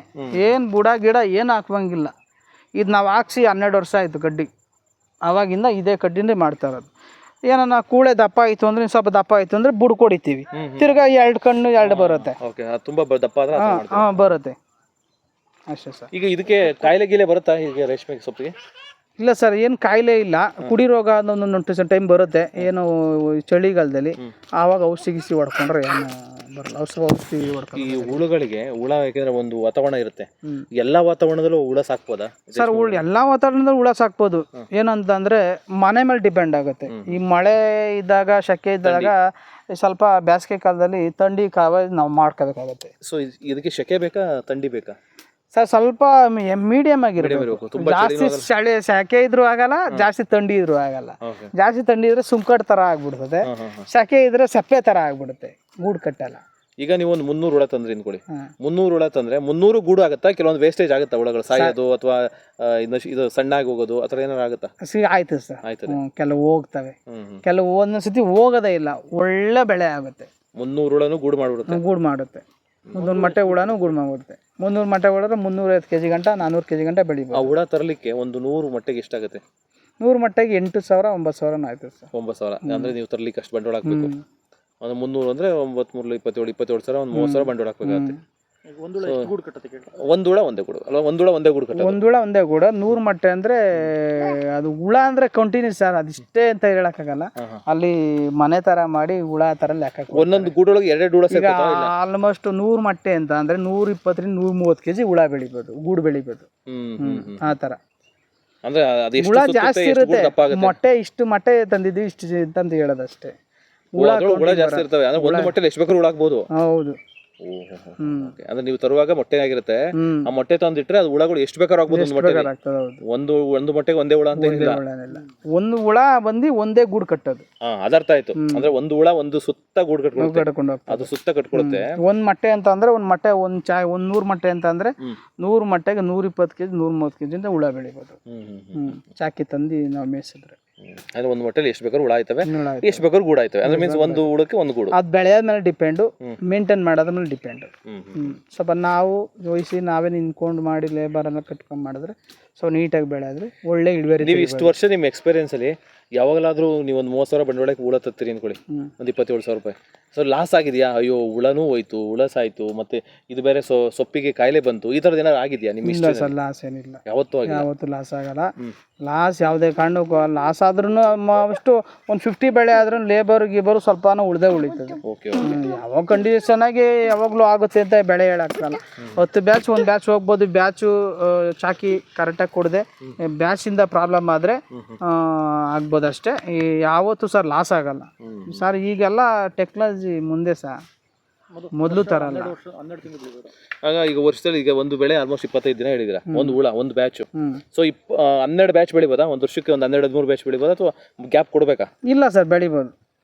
[SPEAKER 2] ಏನು ಬುಡ ಗಿಡ ಏನು ಹಾಕಂಗಿಲ್ಲ. ಇದು ನಾವು ಹಾಕ್ಸಿ 12 ವರ್ಷ ಆಯಿತು ಕಡ್ಡಿ. ಆವಾಗಿಂದ ಇದೇ ಕಡ್ಡಿನೇ ಮಾಡ್ತಾ ಇರೋದು. ಏನನ್ನ ಕೂಳೆ ದಪ್ಪ ಆಯಿತು ಅಂದ್ರೆ, ಸ್ವಲ್ಪ ದಪ್ಪ ಆಯಿತು ಅಂದ್ರೆ ಬುಡ ಕೊಡಿತೀವಿ. ತಿರ್ಗಾ 2 ಕಣ್ಣು 2 ಬರುತ್ತೆ.
[SPEAKER 1] ತುಂಬಾ ದಪ್ಪ ಆದ್ರೆ
[SPEAKER 2] ಬರುತ್ತೆ ಅಷ್ಟೇ ಸರ್.
[SPEAKER 1] ಈಗ ಇದಕ್ಕೆ ಕಾಯಿಲೆ ಗೀಲೆ ಬರುತ್ತಾ ಈಗ ರೇಷ್ಮೆ ಸೊಪ್ಪಿಗೆ?
[SPEAKER 2] ಇಲ್ಲ ಸರ್, ಏನು ಕಾಯಿಲೆ ಇಲ್ಲ. ಕುಡಿ ರೋಗ ಅನ್ನೊಂದು ಟೈಮ್ ಬರುತ್ತೆ, ಏನು ಚಳಿಗಾಲದಲ್ಲಿ. ಆವಾಗ ಔಷಧಿ ಹೊಡ್ಕೊಂಡ್ರೆ ಏನು ಬರಲ್ಲ. ಔಷಧಿ ಹೊಡ್ಕೊಂಡು
[SPEAKER 1] ಈ ಹುಳುಗಳಿಗೆ ಯಾಕೆಂದ್ರೆ ಒಂದು ವಾತಾವರಣ ಇರುತ್ತೆ, ಎಲ್ಲಾ ವಾತಾವರಣದಲ್ಲೂ ಹುಳ ಸಾಕ್ಬೋದಾ
[SPEAKER 2] ಸರ್? ಎಲ್ಲಾ ವಾತಾವರಣದಲ್ಲೂ ಹುಳ ಸಾಕ್ಬೋದು. ಏನಂತಂದ್ರೆ ಮನೆ ಮೇಲೆ ಡಿಪೆಂಡ್ ಆಗುತ್ತೆ. ಈ ಮಳೆ ಇದ್ದಾಗ, ಸೆಕೆ ಇದ್ದಾಗ, ಸ್ವಲ್ಪ ಬೇಸಿಗೆ ಕಾಲದಲ್ಲಿ ಥಂಡಿ ಕಾವ ನಾವು ಮಾಡ್ಕೋಬೇಕಾಗತ್ತೆ.
[SPEAKER 1] ಸೊ ಇದಕ್ಕೆ ಸೆಕೆ ಬೇಕಾ ಥಂಡಿ ಬೇಕಾ
[SPEAKER 2] ಸರ್? ಸ್ವಲ್ಪ ಮೀಡಿಯಮ್ ಆಗಿರ್ಬೇಕು. ಜಾಸ್ತಿ ಸೆಕೆ ಇದ್ರೂ ಆಗಲ್ಲ, ಜಾಸ್ತಿ ಥಂಡಿ ಇದ್ರೂ ಆಗಲ್ಲ. ಜಾಸ್ತಿ ಥಂಡಿ ಇದ್ರೆ ಸುಂಕಟ್ ತರ ಆಗ್ಬಿಡ್ತದೆ, ಸೆಕೆ ಇದ್ರೆ ಸಪ್ಪೆ ತರ ಆಗ್ಬಿಡುತ್ತೆ, ಗೂಡು ಕಟ್ಟಲ್ಲ.
[SPEAKER 1] ಈಗ ನೀವು ಒಂದು 300 ಹುಳ ತಂದ್ರಿ ಅನ್ಕೊಳ್ಳಿ. 300 ಹುಳ ತಂದ್ರೆ 300 ಗೂಡು ಆಗುತ್ತಾ? ಕೆಲವೊಂದು ವೇಸ್ಟೇಜ್ ಆಗುತ್ತಾ? ಹುಳಗಳು ಸಾಯೋದು ಅಥವಾ ಇದು ಸಣ್ಣಾಗಿ ಹೋಗೋದು ಆ ಥರ ಏನಾರು ಆಗುತ್ತಾ?
[SPEAKER 2] ಆಯ್ತು ಸರ್, ಕೆಲವು ಹೋಗ್ತವೆ, ಕೆಲವು ಒಂದೊಂದ್ಸತಿ ಹೋಗೋದೇ ಇಲ್ಲ. ಒಳ್ಳೆ ಬೆಳೆ ಆಗುತ್ತೆ.
[SPEAKER 1] 300 ಹುಳನು ಗೂಡು
[SPEAKER 2] ಮಾಡುತ್ತೆ. 300 ಮೊಟ್ಟೆ ಹುಳನೂ ಗೂಡು ಮಾಡ್ಬಿಡುತ್ತೆ. 300 ಮೊಟ್ಟೆ ಹೊಡೆದ್ರೆ 350 kg ಗಂಟ, 400 kg ಗಂಟ ಬೆಳಿಬೋದು.
[SPEAKER 1] ಆ ಹುಳ ತರಲಿಕ್ಕೆ ಒಂದು 100 ಮೊಟ್ಟೆಗೆ ಎಷ್ಟಾಗುತ್ತೆ?
[SPEAKER 2] 100 ಮೊಟ್ಟೆಗೆ 8,000 9,000 ಆಯ್ತು ಸರ್.
[SPEAKER 1] 9,000 ಅಂದ್ರೆ ನೀವು ತರಲಿಕ್ಕೆ ಅಷ್ಟು ಬಂಡವಾಳ ಹಾಕ್ಬೇಕು. ಒಂದು 300 ಅಂದ್ರೆ 9 3 27,000 ಒಂದು 30,000 ಬಂಡವಾಳ ಹಾಕ್ಬೇಕಾಗುತ್ತೆ. ಒಂದು ಹುಳ ಒಂದೇ ಗೂಡು ಅಲ್ವಾ? ಒಂದು ಹುಳ ಒಂದೇ ಗೂಡು ಕಟ್ಟೋದು.
[SPEAKER 2] ಒಂದು ಹುಳ ಒಂದೇ ಗೂಡು. 100 ಮೊಟ್ಟೆ ಅಂದ್ರೆ ಅದು ಹುಳ ಅಂದ್ರೆ ಕಂಟಿನ್ಯೂ ಸರ್, ಅದಿಷ್ಟೇ ಅಂತ ಹೇಳಕ್ಕಾಗಲ್ಲ. ಅಲ್ಲಿ ಮನೆ ತರ ಮಾಡಿ ಹುಳ ತರ ಲೆಕ್ಕ.
[SPEAKER 1] ಒಂದೊಂದು ಗೂಡೊಳಗೆ 2 ಹುಳ ಸೇರ್ತಾವ.
[SPEAKER 2] ಆಲ್ಮೋಸ್ಟ್ 100 ಮೊಟ್ಟೆ ಅಂತ ಅಂದ್ರೆ 120 ರಿಂದ 130 kg ಹುಳ ಬೆಳಿಬೋದು, ಗೂಡು ಬೆಳಿಬೋದು. ಆ ತರ
[SPEAKER 1] ಅಂದ್ರೆ
[SPEAKER 2] ಹುಳ ಜಾಸ್ತಿ ಇರುತ್ತೆ. ಮೊಟ್ಟೆ ಇಷ್ಟು ಮೊಟ್ಟೆ ತಂದಿದ್ವಿ, ಇಷ್ಟು ಅಂತ ಹೇಳೋದಷ್ಟೇ.
[SPEAKER 1] ಹುಳ ಜಾಸ್ತಿ ಇರ್ತವೆ. ಅಂದ್ರೆ ಒಂದು ಮೊಟ್ಟೆ ಎಷ್ಟು ಬೇಕಾದ್ರೂ ಹುಳ ಹಾಕ್ಬೋದು.
[SPEAKER 2] ಹೌದು.
[SPEAKER 1] ಅಂದ್ರೆ ನೀವು ತರುವಾಗ ಮೊಟ್ಟೆ ಆಗಿರುತ್ತೆ, ಆ ಮೊಟ್ಟೆ ತಂದಿಟ್ರೆ ಅದು ಹುಳಗಳು ಎಷ್ಟು ಬೇಕಾದ್ರೂ ಆಗ್ಬೋದು. ಒಂದು ಮೊಟ್ಟೆಗೆ ಒಂದೇ ಹುಳ ಅಂತ ಏನಿಲ್ಲ.
[SPEAKER 2] ಒಂದು ಹುಳ ಬಂದು ಒಂದೇ ಗೂಡು ಕಟ್ಟೋದು.
[SPEAKER 1] ಅದರ್ಥ ಆಯ್ತು. ಅಂದ್ರೆ ಒಂದು ಹುಳ ಒಂದು ಸುತ್ತ ಗೂಡು ಕಟ್ಕೊಂಡು ಅದು ಸುತ್ತ ಕಟ್ಕೊಳುತ್ತೆ.
[SPEAKER 2] ಒಂದ್ ಮೊಟ್ಟೆ ಅಂತ ಅಂದ್ರೆ ಒಂದ್ ಮೊಟ್ಟೆ ಒಂದ್ 100 ಮೊಟ್ಟೆ ಅಂತ ಅಂದ್ರೆ 100 ಮೊಟ್ಟೆಗೆ 120 kg 130 kg ಅಂತ ಹುಳ ಬೆಳಿಬೋದು. ಚಾಕಿ ತಂದು ನಾವು ಮೇಯಿಸಿದ್ರೆ
[SPEAKER 1] ಅಂದ್ರೆ ಒಂದು ಮೊಟ್ಟೆಲಿ ಎಷ್ಟು ಬೇಕಾದ್ರೂ ಹುಳ ಆಯ್ತವೆ, ಎಷ್ಟು ಬೇಕಾದ್ರೂ ಗೂಡು ಆಯ್ತವೆ. ಅಂದ್ರೆ ಮೀನ್ಸ್ ಒಂದು ಹುಳಕ್ಕೆ ಒಂದು ಗೂಡು.
[SPEAKER 2] ಅದು ಬೆಳೆಯೋದ್ ಮೇಲೆ ಡಿಪೆಂಡು, ಮೇಂಟೈನ್ ಮಾಡೋದ್ರ ಮೇಲೆ ಡಿಪೆಂಡು. ಸ್ವಲ್ಪ ನಾವು ವಹಿಸಿ ನಾವೇ ನಿಂತ್ಕೊಂಡು ಮಾಡಿ ಲೇಬರ್ ಎಲ್ಲ ಕಟ್ಕೊಂಡು ಮಾಡಿದ್ರೆ ಸೊ ನೀಟಾಗಿ ಬೆಳೆದ್ರೆ ಒಳ್ಳೆ ಇಳುವರಿ.
[SPEAKER 1] ನೀವು ಇಷ್ಟು ವರ್ಷ ನಿಮ್ಮ ಎಕ್ಸ್ಪೀರಿಯನ್ಸ್ ಅಲ್ಲಿ ಯಾವಾಗಲಾದ್ರೂ ನೀವು ಒಂದು 30,000 ಬಂಡವಾಳಕ್ಕೆ ಹುಳ ತತ್ತೀರಿ ಅನ್ಕೊಳ್ಳಿ, ಒಂದು 27,000 ರೂಪಾಯಿ. ಸೊ ಲಾಸ್ ಆಗಿದೆಯಾ? ಅಯ್ಯೋ ಹುಳನೂ ಹೋಯ್ತು, ಹುಳ ಸಾಯ್ತು, ಮತ್ತೆ ಇದು ಬೇರೆ ಸೊಪ್ಪಿಗೆ ಕಾಯಿಲೆ ಬಂತು, ಈ ಥರದ್ದು ಏನಾದ್ರು ಆಗಿದೆಯಾ ನಿಮ್ಮ?
[SPEAKER 2] ಇಲ್ಲ ಸರ್, ಲಾಸ್ ಏನಿಲ್ಲ. ಯಾವತ್ತೂ ಲಾಸ್ ಆಗಲ್ಲ. ಲಾಸ್ ಯಾವುದೇ ಕಾರಣಕ್ಕೂ ಲಾಸ್ ಆದ್ರೂ ಅಷ್ಟು ಒಂದು 50 ಬೆಳೆ ಆದ್ರೂ ಲೇಬರ್ ಗೀಬರು ಸ್ವಲ್ಪ ಉಳಿತದೆ. ಯಾವಾಗ ಕಂಡೀಷನ್ ಆಗಿ ಯಾವಾಗಲೂ ಆಗುತ್ತೆ ಅಂತ ಬೆಳೆ ಹೇಳಕ್ಕಾಗಲ್ಲ. 10 ಬ್ಯಾಚ್ ಒಂದು ಬ್ಯಾಚ್ ಹೋಗ್ಬೋದು. ಬ್ಯಾಚು ಚಾಕಿ ಕರೆಕ್ಟಾಗಿ ಕೊಡದೆ ಬ್ಯಾಚಿಂದ ಪ್ರಾಬ್ಲಮ್ ಆದರೆ ಆಗ್ಬೋದು ಅಷ್ಟೇ. ಯಾವತ್ತೂ ಸರ್ ಲಾಸ್ ಆಗಲ್ಲ ಸರ್. ಈಗೆಲ್ಲ ಟೆಕ್ನಾಲಜಿ ಮುಂದೆ ಸರ್, ಮೊದಲು ತರ ಅಲ್ಲ.
[SPEAKER 1] ಆಗ ಈಗ ವರ್ಷದಲ್ಲಿ ಈಗ ಒಂದು ಬೆಳೆ ಆಲ್ಮೋಸ್ಟ್ 25 ದಿನ ಹೇಳಿದಿರ, ಒಂದು ಹುಳ ಒಂದು ಬ್ಯಾಚ್. So 12 batch ಬೆಳಿಬೋದಾ? ಒಂದು ವರ್ಷಕ್ಕೆ ಒಂದು 12-13 ಬ್ಯಾಚ್ ಬೆಳಿಬೋದಾ ಅಥವಾ ಗ್ಯಾಪ್ ಕೊಡಬೇಕಾ?
[SPEAKER 2] ಇಲ್ಲ ಸರ್, ಬೆಳಿಬೋದು.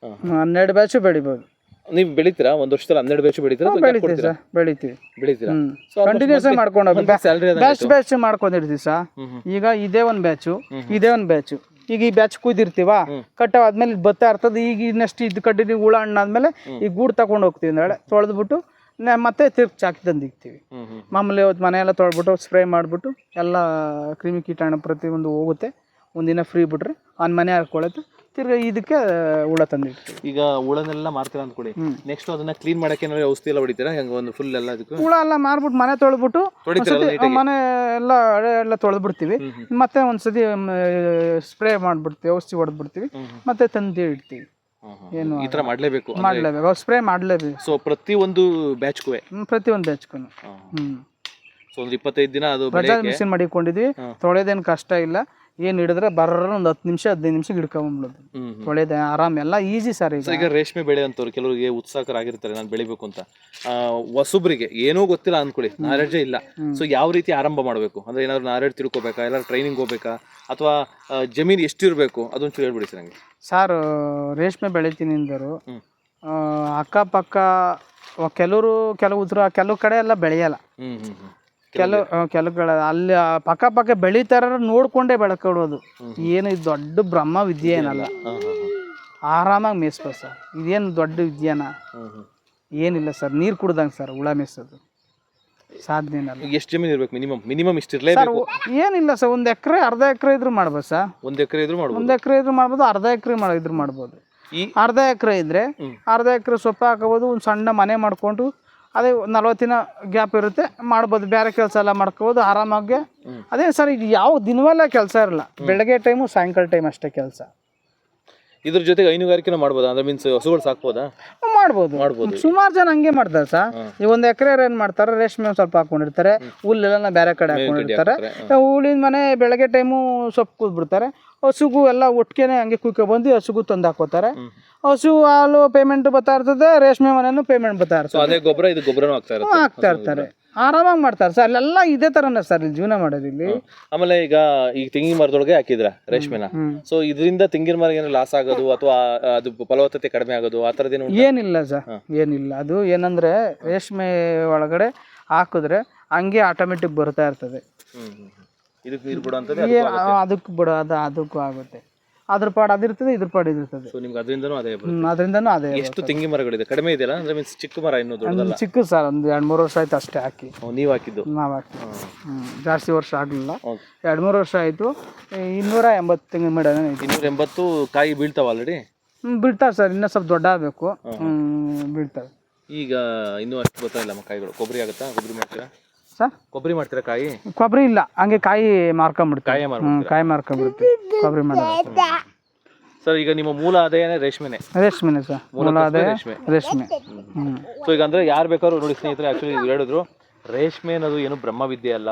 [SPEAKER 2] 12 ಬ್ಯಾಚು ಬೆಳಿಬೋದು.
[SPEAKER 1] ನೀವು ಬೆಳಿತೀರಾ? ಒಂದು ವರ್ಷದಲ್ಲಿ 12 ಬ್ಯಾಚ್ ಬೆಳಿತೀರಾ? ಬೆಳಿತೀರಾ?
[SPEAKER 2] ಕಂಟಿನ್ಯೂಸ್ ಮಾಡ್ಕೊಂಡು ಬ್ಯಾಚ್ ಮಾಡ್ಕೊಂಡಿರ್ತೀವಿ ಸರ್. ಈಗ ಇದೇ ಒಂದು ಬ್ಯಾಚು, ಇದೇ ಒಂದು ಬ್ಯಾಚು. ಈಗ ಈ ಬ್ಯಾಚ್ ಕುಯ್ದಿರ್ತೀವ, ಕಟ್ಟಾದ್ಮೇಲೆ ಬರ್ತಾ ಇರ್ತದೆ. ಈಗ ಇನ್ನಷ್ಟು ಇದು ಕಟ್ಟಿದೀವಿ, ಹುಳ ಹಣ್ಣಾದ್ಮೇಲೆ ಈ ಗೂಡು ತಗೊಂಡು ಹೋಗ್ತೀವಿ, ನಾಳೆ ತೊಳೆದ್ಬಿಟ್ಟು ಮತ್ತೆ ತಿರ್ಗಿ ಚಾಕಿ ತಂದಿಕ್ತೀವಿ. ಮಾಮೂಲಿ ಮನೆಯೆಲ್ಲ ತೊಳೆದ್ಬಿಟ್ಟು ಸ್ಪ್ರೇ ಮಾಡಿಬಿಟ್ಟು ಎಲ್ಲ ಕ್ರಿಮಿ ಕೀಟಾಣು ಪ್ರತಿಯೊಂದು ಹೋಗುತ್ತೆ. ಒಂದಿನ ಫ್ರೀ ಬಿಟ್ರೆ ಅವ್ನ ಮನೆ ಹಾಕೊಳತ್ತೆ, ತಿರ್ಗಾ ಇದಕ್ಕೆ ಹುಳ ತಂದಿಡ್ತೀವಿ.
[SPEAKER 1] ಈಗ ಹುಳನೆಲ್ಲ ಮಾರ್ತೀರಾ ಅಂದ್ಕೊಳ್ಳಿ, ನೆಕ್ಸ್ಟ್ ಅದನ್ನ ಕ್ಲೀನ್ ಮಾಡಕ್ಕೆ ಏನಾದ್ರು ಔಷಧಿ ಎಲ್ಲ ಹೊಡಿತೀರಾ? ಹೆಂಗ ಒಂದು ಫುಲ್ ಎಲ್ಲ ಅದಕ್ಕೆ
[SPEAKER 2] ಹುಳ ಎಲ್ಲ ಮಾರ್ಬಿಟ್ಟು ಮನೆ ತೊಳೆದ್ಬಿಟ್ಟು ಮನೆ ಎಲ್ಲ ಹಳೆ ಎಲ್ಲ ತೊಳೆದ್ಬಿಡ್ತೀವಿ, ಮತ್ತೆ ಒಂದ್ಸತಿ ಸ್ಪ್ರೇ ಮಾಡ್ಬಿಡ್ತೀವಿ, ಔಷಧಿ ಹೊಡೆದ್ಬಿಡ್ತೀವಿ, ಮತ್ತೆ ತಂದು ಇಡ್ತೀವಿ. ಏನು
[SPEAKER 1] ಈ ತರ ಮಾಡ್ಲೇಬೇಕು,
[SPEAKER 2] ಮಾಡ್ಲೇಬೇಕು, ಸ್ಪ್ರೇ ಮಾಡ್ಲೇಬೇಕು.
[SPEAKER 1] ಸೊ ಪ್ರತಿ ಒಂದು ಬ್ಯಾಚ್ಗೂ
[SPEAKER 2] ಪ್ರತಿಯೊಂದು ಬ್ಯಾಚ್ಗೂ
[SPEAKER 1] ಸೊ ಒಂದು 25 ದಿನ ಅದು
[SPEAKER 2] ಬಜಾಜ್ ಮಿಷಿನ್ ಮಾಡಿಕೊಂಡಿದ್ವಿ. ತೊಳೆದೇನು ಕಷ್ಟ ಇಲ್ಲ, ಏನು ಹಿಡಿದ್ರೆ ಬರ್ರ ಒಂದು 10 ನಿಮಿಷ 15 ನಿಮಿಷ ಹಿಡ್ಕೊಂಡ್ಬಿಡೋದು. ತೊಳೆದೆ ಆರಾಮ್, ಎಲ್ಲ ಈಜಿ ಸರ್.
[SPEAKER 1] ಈಗ ರೇಷ್ಮೆ ಬೆಳೆ ಅಂತವ್ರು ಕೆಲವರಿಗೆ ಉತ್ಸಾಹಕರಾಗಿರ್ತಾರೆ, ನಾನು ಬೆಳಿಬೇಕು ಅಂತ. ಹೊಸಬ್ರಿಗೆ ಏನೂ ಗೊತ್ತಿಲ್ಲ ಅನ್ಕೊಳ್ಳಿ, ನಾಲೆಡ್ಜೇ ಇಲ್ಲ. ಸೊ ಯಾವ ರೀತಿ ಆರಂಭ ಮಾಡಬೇಕು ಅಂದ್ರೆ ಏನಾದ್ರು ನಾಲೆಡ್ಜ್ ತಿಳ್ಕೊಬೇಕಾ, ಎಲ್ಲಾರು ಟ್ರೈನಿಂಗ್ ಹೋಗ್ಬೇಕಾ, ಅಥವಾ ಜಮೀನು ಎಷ್ಟಿರಬೇಕು ಅದೊಂಚೂರು ಹೇಳ್ಬಿಡಿ ಸರ್ ನಂಗೆ.
[SPEAKER 2] ಸರ್ ರೇಷ್ಮೆ ಬೆಳಿತೀನಿ ಅಂದರು ಅಕ್ಕಪಕ್ಕ ಕೆಲವು ಕಡೆ ಎಲ್ಲ ಬೆಳೆಯಲ್ಲ. ಕೆಲವು ಕಡೆ ಅಲ್ಲಿ ಪಕ್ಕ ಬೆಳಿತಾರ ನೋಡ್ಕೊಂಡೇ ಬೆಳ್ಕೊಡೋದು. ಏನು ಇದು ದೊಡ್ಡ ಬ್ರಹ್ಮ ವಿದ್ಯೆ ಏನಲ್ಲ, ಆರಾಮಾಗಿ ಮೇಯಿಸ್ಬೋದು ಸರ್. ಇದೇನು ದೊಡ್ಡ ವಿದ್ಯೆನ ಏನಿಲ್ಲ ಸರ್, ನೀರು ಕುಡ್ದಂಗೆ ಸರ್ ಹುಳ ಮೇಯಿಸೋದು, ಸಾಧನೆ ಏನಲ್ಲ.
[SPEAKER 1] ಎಷ್ಟು ಜಮೀನು ಇರ್ಬೇಕು? ಮಿನಿಮಮ್ ಇಷ್ಟಿರ್ಲೇಬೇಕು.
[SPEAKER 2] ಏನಿಲ್ಲ ಸರ್, 1 ಎಕರೆ ಅರ್ಧ ಎಕರೆ ಇದ್ರೂ ಮಾಡ್ಬೋದು ಸರ್.
[SPEAKER 1] 1 ಎಕರೆ ಇದ್ರೂ ಮಾಡ್ಬೋದು,
[SPEAKER 2] 1 ಎಕರೆ ಇದ್ರೂ ಮಾಡ್ಬೋದು, ಅರ್ಧ ಎಕರೆ ಇದ್ರೂ ಮಾಡ್ಬೋದು. ಅರ್ಧ ಎಕರೆ ಇದ್ರೆ ಅರ್ಧ ಎಕರೆ ಸೊಪ್ಪು ಹಾಕೋಬೋದು, ಒಂದು ಸಣ್ಣ ಮನೆ ಮಾಡ್ಕೊಂಡು ಅದೇ 40 ದಿನ ಗ್ಯಾಪ್ ಇರುತ್ತೆ, ಮಾಡ್ಬೋದು. ಬೇರೆ ಕೆಲಸ ಎಲ್ಲ ಮಾಡ್ಕೋಬೋದು ಆರಾಮಾಗಿ. ಅದೇ ಸರ್, ಇದು ಯಾವ ದಿನವಲ್ಲ ಕೆಲಸ ಇರಲ್ಲ, ಬೆಳಗ್ಗೆ ಟೈಮು ಸಾಯಂಕಾಲ ಟೈಮ್ ಅಷ್ಟೇ ಕೆಲಸ.
[SPEAKER 1] ಇದ್ರ ಜೊತೆಗೆ ಹೈನುಗಾರಿಕೆ ಮಾಡ್ಬೋದಾ? ಅಂದ್ರೆ ಮೀನ್ಸ್ ಹಸುಗಳು ಸಾಕ್ಬೋದಾ?
[SPEAKER 2] ಮಾಡ್ಬೋದು. ಸುಮಾರು ಜನ ಹಂಗೆ ಮಾಡ್ತಾರೆ ಸರ್. ಈ 1 ಎಕರೆ ಏನ್ ಮಾಡ್ತಾರೆ, ರೇಷ್ಮೆ ಸ್ವಲ್ಪ ಹಾಕೊಂಡಿರ್ತಾರೆ, ಹುಲ್ಲೆಲ್ಲ ಬೇರೆ ಕಡೆ ಹಾಕೊಂಡಿರ್ತಾರೆ. ಹುಲ್ಲಿನ ಮನೆ ಬೆಳಗ್ಗೆ ಟೈಮು ಸೊಪ್ಪು ಕೂದ್ಬಿಡ್ತಾರೆ. ಹಸುಗೂ ಎಲ್ಲ ಒಟ್ಟಿಗೆ ಹಂಗೆ ಕುಯ್ಕೊಬಂದು ಹಸುಗೂ ತಂದು ಹಾಕೋತಾರೆ. ಹಸು ಹಾಲು ಪೇಮೆಂಟ್ ಬರ್ತಾ ಇರ್ತದೆ, ರೇಷ್ಮೆ ಮನೆನೂ ಪೇಮೆಂಟ್ ಬರ್ತಾ ಇರ್ತದೆ.
[SPEAKER 1] ಅದೇ ಗೊಬ್ಬರ ಇದು ಗೊಬ್ಬರನೂ
[SPEAKER 2] ಹಾಕ್ತಾ ಇರ್ತಾರೆ, ಆರಾಮಾಗಿ ಮಾಡ್ತಾರೆ ಸರ್. ಅಲ್ಲೆಲ್ಲ ಇದೇ ತರನೇ ಸರ್ ಇಲ್ಲಿ ಜೀವನ ಮಾಡೋದು ಇಲ್ಲಿ.
[SPEAKER 1] ಆಮೇಲೆ ಈಗ ತೆಂಗಿನ ಮರದೊಳಗೆ ಹಾಕಿದ್ರ ರೇಷ್ಮೆನ, ಸೊ ಇದರಿಂದ ತೆಂಗಿನ ಮರ ಏನೋ ಲಾಸ್ ಆಗೋದು ಅಥವಾ ಅದು ಫಲವತ್ತತೆ ಕಡಿಮೆ ಆಗೋದು ಆ ತರದೇನು
[SPEAKER 2] ಏನಿಲ್ಲ ಸರ್, ಏನಿಲ್ಲ. ಅದು ಏನಂದ್ರೆ ರೇಷ್ಮೆ ಒಳಗಡೆ ಹಾಕಿದ್ರೆ ಹಂಗೆ ಆಟೋಮೆಟಿಕ್ ಬರ್ತಾ ಇರ್ತದೆ.
[SPEAKER 1] ಇದಕ್ಕೆ ನೀರು ಬಿಡೋಂಥದ್ದು
[SPEAKER 2] ಅದಕ್ಕೂ ಬಿಡೋದು, ಅದಕ್ಕೂ ಆಗುತ್ತೆ. ಅದ್ರ ಪಾಡು ಅದಿರ್ತದೆ, ಇದ್ರ ಪಾಡು ಇದಿರ್ತದೆ.
[SPEAKER 1] ಸೊ ನಿಮ್ಗೆ ಅದರಿಂದನೂ ಅದೇ
[SPEAKER 2] ಅದರಿಂದನೂ ಅದೇ.
[SPEAKER 1] ಎಷ್ಟು ತೆಂಗಿನ ಮರಗಳಿದೆ? ಕಡಿಮೆ ಇದೆಯಲ್ಲ, ಅಂದ್ರೆ ಮೀನ್ಸ್ ಚಿಕ್ಕ ಮರ ಇನ್ನೂ ದೊಡ್ಡದಲ್ಲ?
[SPEAKER 2] ಚಿಕ್ಕ ಸರ್, ಒಂದು 2-3 ವರ್ಷ ಆಯ್ತು ಅಷ್ಟೇ ಹಾಕಿ.
[SPEAKER 1] ನೀವು ಹಾಕಿದ್ದು?
[SPEAKER 2] ನಾವು ಹಾಕಿ ಜಾಸ್ತಿ ವರ್ಷ ಆಗಲಿಲ್ಲ, 2-3 ವರ್ಷ ಆಯಿತು. 280 ತೆಂಗಿನ ಮರ.
[SPEAKER 1] 280 ಕಾಯಿ ಬೀಳ್ತಾವ ಆಲ್ರೆಡಿ?
[SPEAKER 2] ಬೀಳ್ತಾವೆ ಸರ್, ಇನ್ನೂ ಸ್ವಲ್ಪ ದೊಡ್ಡ ಆಗಬೇಕು, ಬೀಳ್ತವೆ.
[SPEAKER 1] ಈಗ ಇನ್ನೂ ಅಷ್ಟು ಗೊತ್ತಾಗಿಲ್ಲ ಕಾಯಿಗಳು. ಕೊಬ್ಬರಿ ಆಗುತ್ತಾ? ಕೊಬ್ಬರಿ ಮಾಡ್ತೀರಾ
[SPEAKER 2] ಸರ್?
[SPEAKER 1] ಕೊಬ್ಬರಿ ಮಾಡ್ತೀರಾ? ಕಾಯಿ
[SPEAKER 2] ಕೊಬ್ಬರಿ ಇಲ್ಲ, ಹಂಗೆ ಕಾಯಿ ಮಾರ್ಕೊಂಡ್ಬಿಡ್ತೀವಿ. ಕಾಯಿ ಮಾರ್ಕೊಂಡ್ಬಿಡ್ತೀವಿ, ಕೊಬ್ಬರಿ ಮಾಡೋದು.
[SPEAKER 1] ಸರ್ ಈಗ ನಿಮ್ಮ ಮೂಲ ಆದಾಯನೇ ರೇಷ್ಮೆನೆ?
[SPEAKER 2] ರೇಷ್ಮೆನೆ ಸರ್, ಮೂಲ ಆದಾಯ ರೇಷ್ಮೆ.
[SPEAKER 1] ಸೊ ಈಗ ಅಂದ್ರೆ ಯಾರು ಬೇಕಾದ್ರೂ ನೋಡಿ ಸ್ನೇಹಿತರೆ, ಆಕ್ಚುಲಿ ಹೇಳಿದ್ರು ರೇಷ್ಮೆ ಅನ್ನೋದು ಏನು ಬ್ರಹ್ಮವಿದ್ಯೆ ಅಲ್ಲ,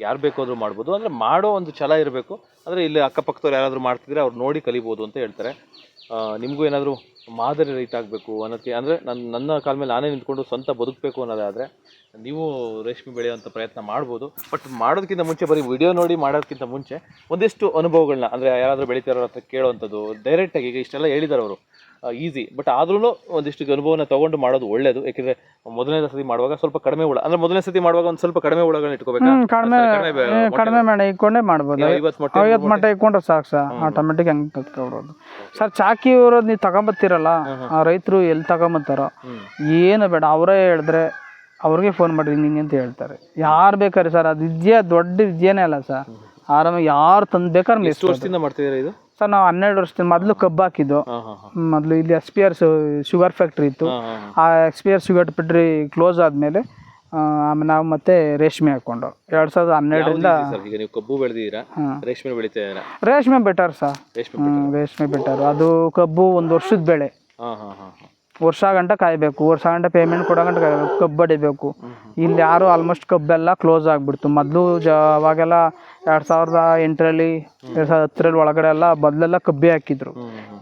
[SPEAKER 1] ಯಾರು ಬೇಕಾದ್ರೂ ಮಾಡ್ಬೋದು. ಅಂದರೆ ಮಾಡೋ ಒಂದು ಛಲ ಇರಬೇಕು. ಅಂದರೆ ಇಲ್ಲಿ ಅಕ್ಕಪಕ್ಕದವ್ರು ಯಾರಾದರೂ ಮಾಡ್ತಿದ್ರೆ ಅವ್ರು ನೋಡಿ ಕಲಿಬೋದು ಅಂತ ಹೇಳ್ತಾರೆ. ನಿಮಗೂ ಏನಾದರೂ ಮಾದರಿ ರೈತ ಆಗಬೇಕು ಅನ್ನೋಕ್ಕೆ, ಅಂದರೆ ನನ್ನ ಕಾಲ ಮೇಲೆ ನಾನೇ ನಿಂತ್ಕೊಂಡು ಸ್ವಂತ ಬದುಕಬೇಕು ಅನ್ನೋದಾದರೆ ನೀವು ರೇಷ್ಮೆ ಬೆಳೆಯುವಂಥ ಪ್ರಯತ್ನ ಮಾಡ್ಬೋದು. ಬಟ್ ಮಾಡೋದಕ್ಕಿಂತ ಮುಂಚೆ, ಬರೀ ವಿಡಿಯೋ ನೋಡಿ ಮಾಡೋದಕ್ಕಿಂತ ಮುಂಚೆ ಒಂದಿಷ್ಟು ಅನುಭವಗಳನ್ನ, ಅಂದರೆ ಯಾರಾದರೂ ಬೆಳೀತಾರೋ ಹತ್ರ ಕೇಳೋವಂಥದ್ದು. ಡೈರೆಕ್ಟಾಗಿ ಈಗ ಇಷ್ಟೆಲ್ಲ ಹೇಳಿದ್ದಾರೆ ಅವರು, ಈಸಿ. ಬಟ್ ಆದ್ರೂ ಒಂದಿಷ್ಟು ಅನುಭವನ ತೊಗೊಂಡು ಮಾಡೋದು ಒಳ್ಳೇದು. ಯಾಕೆಂದರೆ ಮೊದಲನೇ ಸತಿ ಮಾಡುವಾಗ ಸ್ವಲ್ಪ ಕಡಿಮೆ ಹುಳ, ಅಂದರೆ ಮೊದಲನೇ ಸತಿ ಮಾಡುವಾಗ ಒಂದು ಸ್ವಲ್ಪ ಕಡಿಮೆ ಹುಳಗಳನ್ನ ಇಟ್ಕೋಬೇಕು.
[SPEAKER 2] ಕಡಿಮೆ ಮನೆ ಇಟ್ಕೊಂಡೇ ಮಾಡ್ಬೋದು. 50 ಮಟ್ಟ ಇಟ್ಕೊಂಡ್ರೆ ಸಾಕು ಸರ್, ಆಟೋಮೆಟಿಕ್ ಹಂಗೆ ಕಲ್ತ್ಕೊಬಿಡೋದು. ಸರ್ ಚಾಕಿ ಇರೋದು ನೀವು ತಗೊಂಬತ್ತೀರಲ್ಲ, ಆ ರೈತರು ಎಲ್ಲಿ ತಗೊಂಬತ್ತಾರೋ ಏನು ಬೇಡ, ಅವರೇ ಹೇಳಿದ್ರೆ ಅವ್ರಿಗೆ ಫೋನ್ ಮಾಡಿರಿ ನಿಂಗೆ ಅಂತ ಹೇಳ್ತಾರೆ. ಯಾರು ಬೇಕಾದ್ರೆ ಸರ್, ಅದು ವಿದ್ಯೆ ದೊಡ್ಡ ವಿದ್ಯೆನೇ ಅಲ್ಲ ಸರ್. ಆರಾಮಾಗಿ ಯಾರು ತಂದು ಬೇಕಾದ್ರೆ
[SPEAKER 1] ಎಷ್ಟು ವರ್ಷದಿಂದ ಮಾಡ್ತಿದ್ದೀರಾ ಇದು?
[SPEAKER 2] ಸರ್ ನಾವು 12 ವರ್ಷದಿಂದ ಮೊದಲು ಕಬ್ಬು ಹಾಕಿದ್ದು. ಮೊದಲು ಇಲ್ಲಿ SPR ಶುಗರ್ ಫ್ಯಾಕ್ಟ್ರಿ ಇತ್ತು. ಆ SPR ಶುಗರ್ ಫ್ಯಾಕ್ಟ್ರಿ ಕ್ಲೋಸ್ ಆದಮೇಲೆ ನಾವು ಮತ್ತೆ ರೇಷ್ಮೆ ಹಾಕೊಂಡು 2012ರಿಂದ.
[SPEAKER 1] ಈಗ ನೀವು ಕಬ್ಬು ಬೆಳೆದಿದ್ದೀರಾ, ರೇಷ್ಮೆ ಬೆಳೀತಾ ಇದ್ದೀರಾ?
[SPEAKER 2] ರೇಷ್ಮೆ ಬೆಟರ್ ಸರ್, ರೇಷ್ಮೆ ಬೆಟರ್. ಅದು ಕಬ್ಬು 1 ವರ್ಷದ ಬೆಳೆ, ವರ್ಷ ಗಂಟೆ ಕಾಯಬೇಕು, ವರ್ಷ ಗಂಟೆ ಪೇಮೆಂಟ್ ಕೊಡೋ ಗಂಟೆ ಕಾಯಬೇಕು, ಕಬ್ಬು ಬಡಿಬೇಕು. ಇಲ್ಲಿ ಯಾರು ಆಲ್ಮೋಸ್ಟ್ ಕಬ್ಬೆಲ್ಲ ಕ್ಲೋಸ್ ಆಗಿಬಿಡ್ತು. ಮೊದಲು ಅವಾಗೆಲ್ಲ 2008ರಲ್ಲಿ 2010ರಲ್ಲಿ ಒಳಗಡೆ ಎಲ್ಲ ಮೊದಲೆಲ್ಲ ಕಬ್ಬೆ ಹಾಕಿದ್ರು.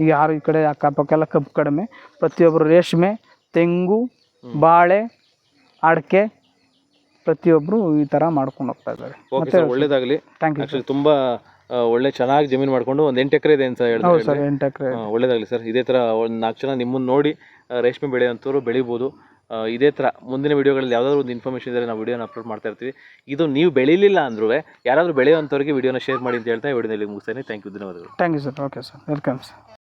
[SPEAKER 2] ಈಗ ಯಾರು ಈ ಕಡೆ ಅಕ್ಕಪಕ್ಕ ಎಲ್ಲ ಕಬ್ಬು ಕಡಿಮೆ. ಪ್ರತಿಯೊಬ್ಬರು ರೇಷ್ಮೆ, ತೆಂಗು, ಬಾಳೆ, ಅಡಿಕೆ ಪ್ರತಿಯೊಬ್ಬರು ಈ ಥರ ಮಾಡ್ಕೊಂಡು ಹೋಗ್ತಾ ಇದ್ದಾರೆ.
[SPEAKER 1] ಒಳ್ಳೇದಾಗಲಿ.
[SPEAKER 2] Thank you.
[SPEAKER 1] ತುಂಬ ಒಳ್ಳೆ ಚೆನ್ನಾಗಿ ಜಮೀನು ಮಾಡಿಕೊಂಡು ಒಂದು 8 ಎಕರೆ ಇದೆ ಅಂತ ಹೇಳಿದ್ರು
[SPEAKER 2] ಸರ್. 8 ಎಕರೆ.
[SPEAKER 1] ಒಳ್ಳೇದಾಗಲಿ ಸರ್. ಇದೇ ಥರ ಒಂದು 4 ಜನ ನಿಮ್ಮನ್ನು ನೋಡಿ ರೇಷ್ಮೆ ಬೆಳೆಯುವಂಥವ್ರು ಬೆಳಿಬೋದು. ಇದೇ ಥರ ಮುಂದಿನ ವೀಡಿಯೋಗಳಲ್ಲಿ ಯಾವುದಾದ್ರು ಒಂದು ಇನ್ಫಾರ್ಮೇಷನ್ ಇದ್ದರೆ ನಾವು ವೀಡಿಯೋನ ಅಪ್ಲೋಡ್ ಮಾಡ್ತಾ ಇರ್ತೀವಿ. ಇದು ನೀವು ಬೆಳೀಲಿಲ್ಲ ಅಂದ್ರೂ ಯಾರಾದರೂ ಬೆಳೆಯುವಂಥವ್ರಿಗೆ ವೀಡಿಯೋನ ಶೇರ್ ಮಾಡಿ ಅಂತ ಹೇಳ್ತಾ ವಿಡಿಯೋದಲ್ಲಿ ಮುಗಿಸ್ತೇನೆ. ಥ್ಯಾಂಕ್ ಯು, ಧನ್ಯವಾದಗಳು.
[SPEAKER 2] Thank you sir. Okay sir, welcome sir.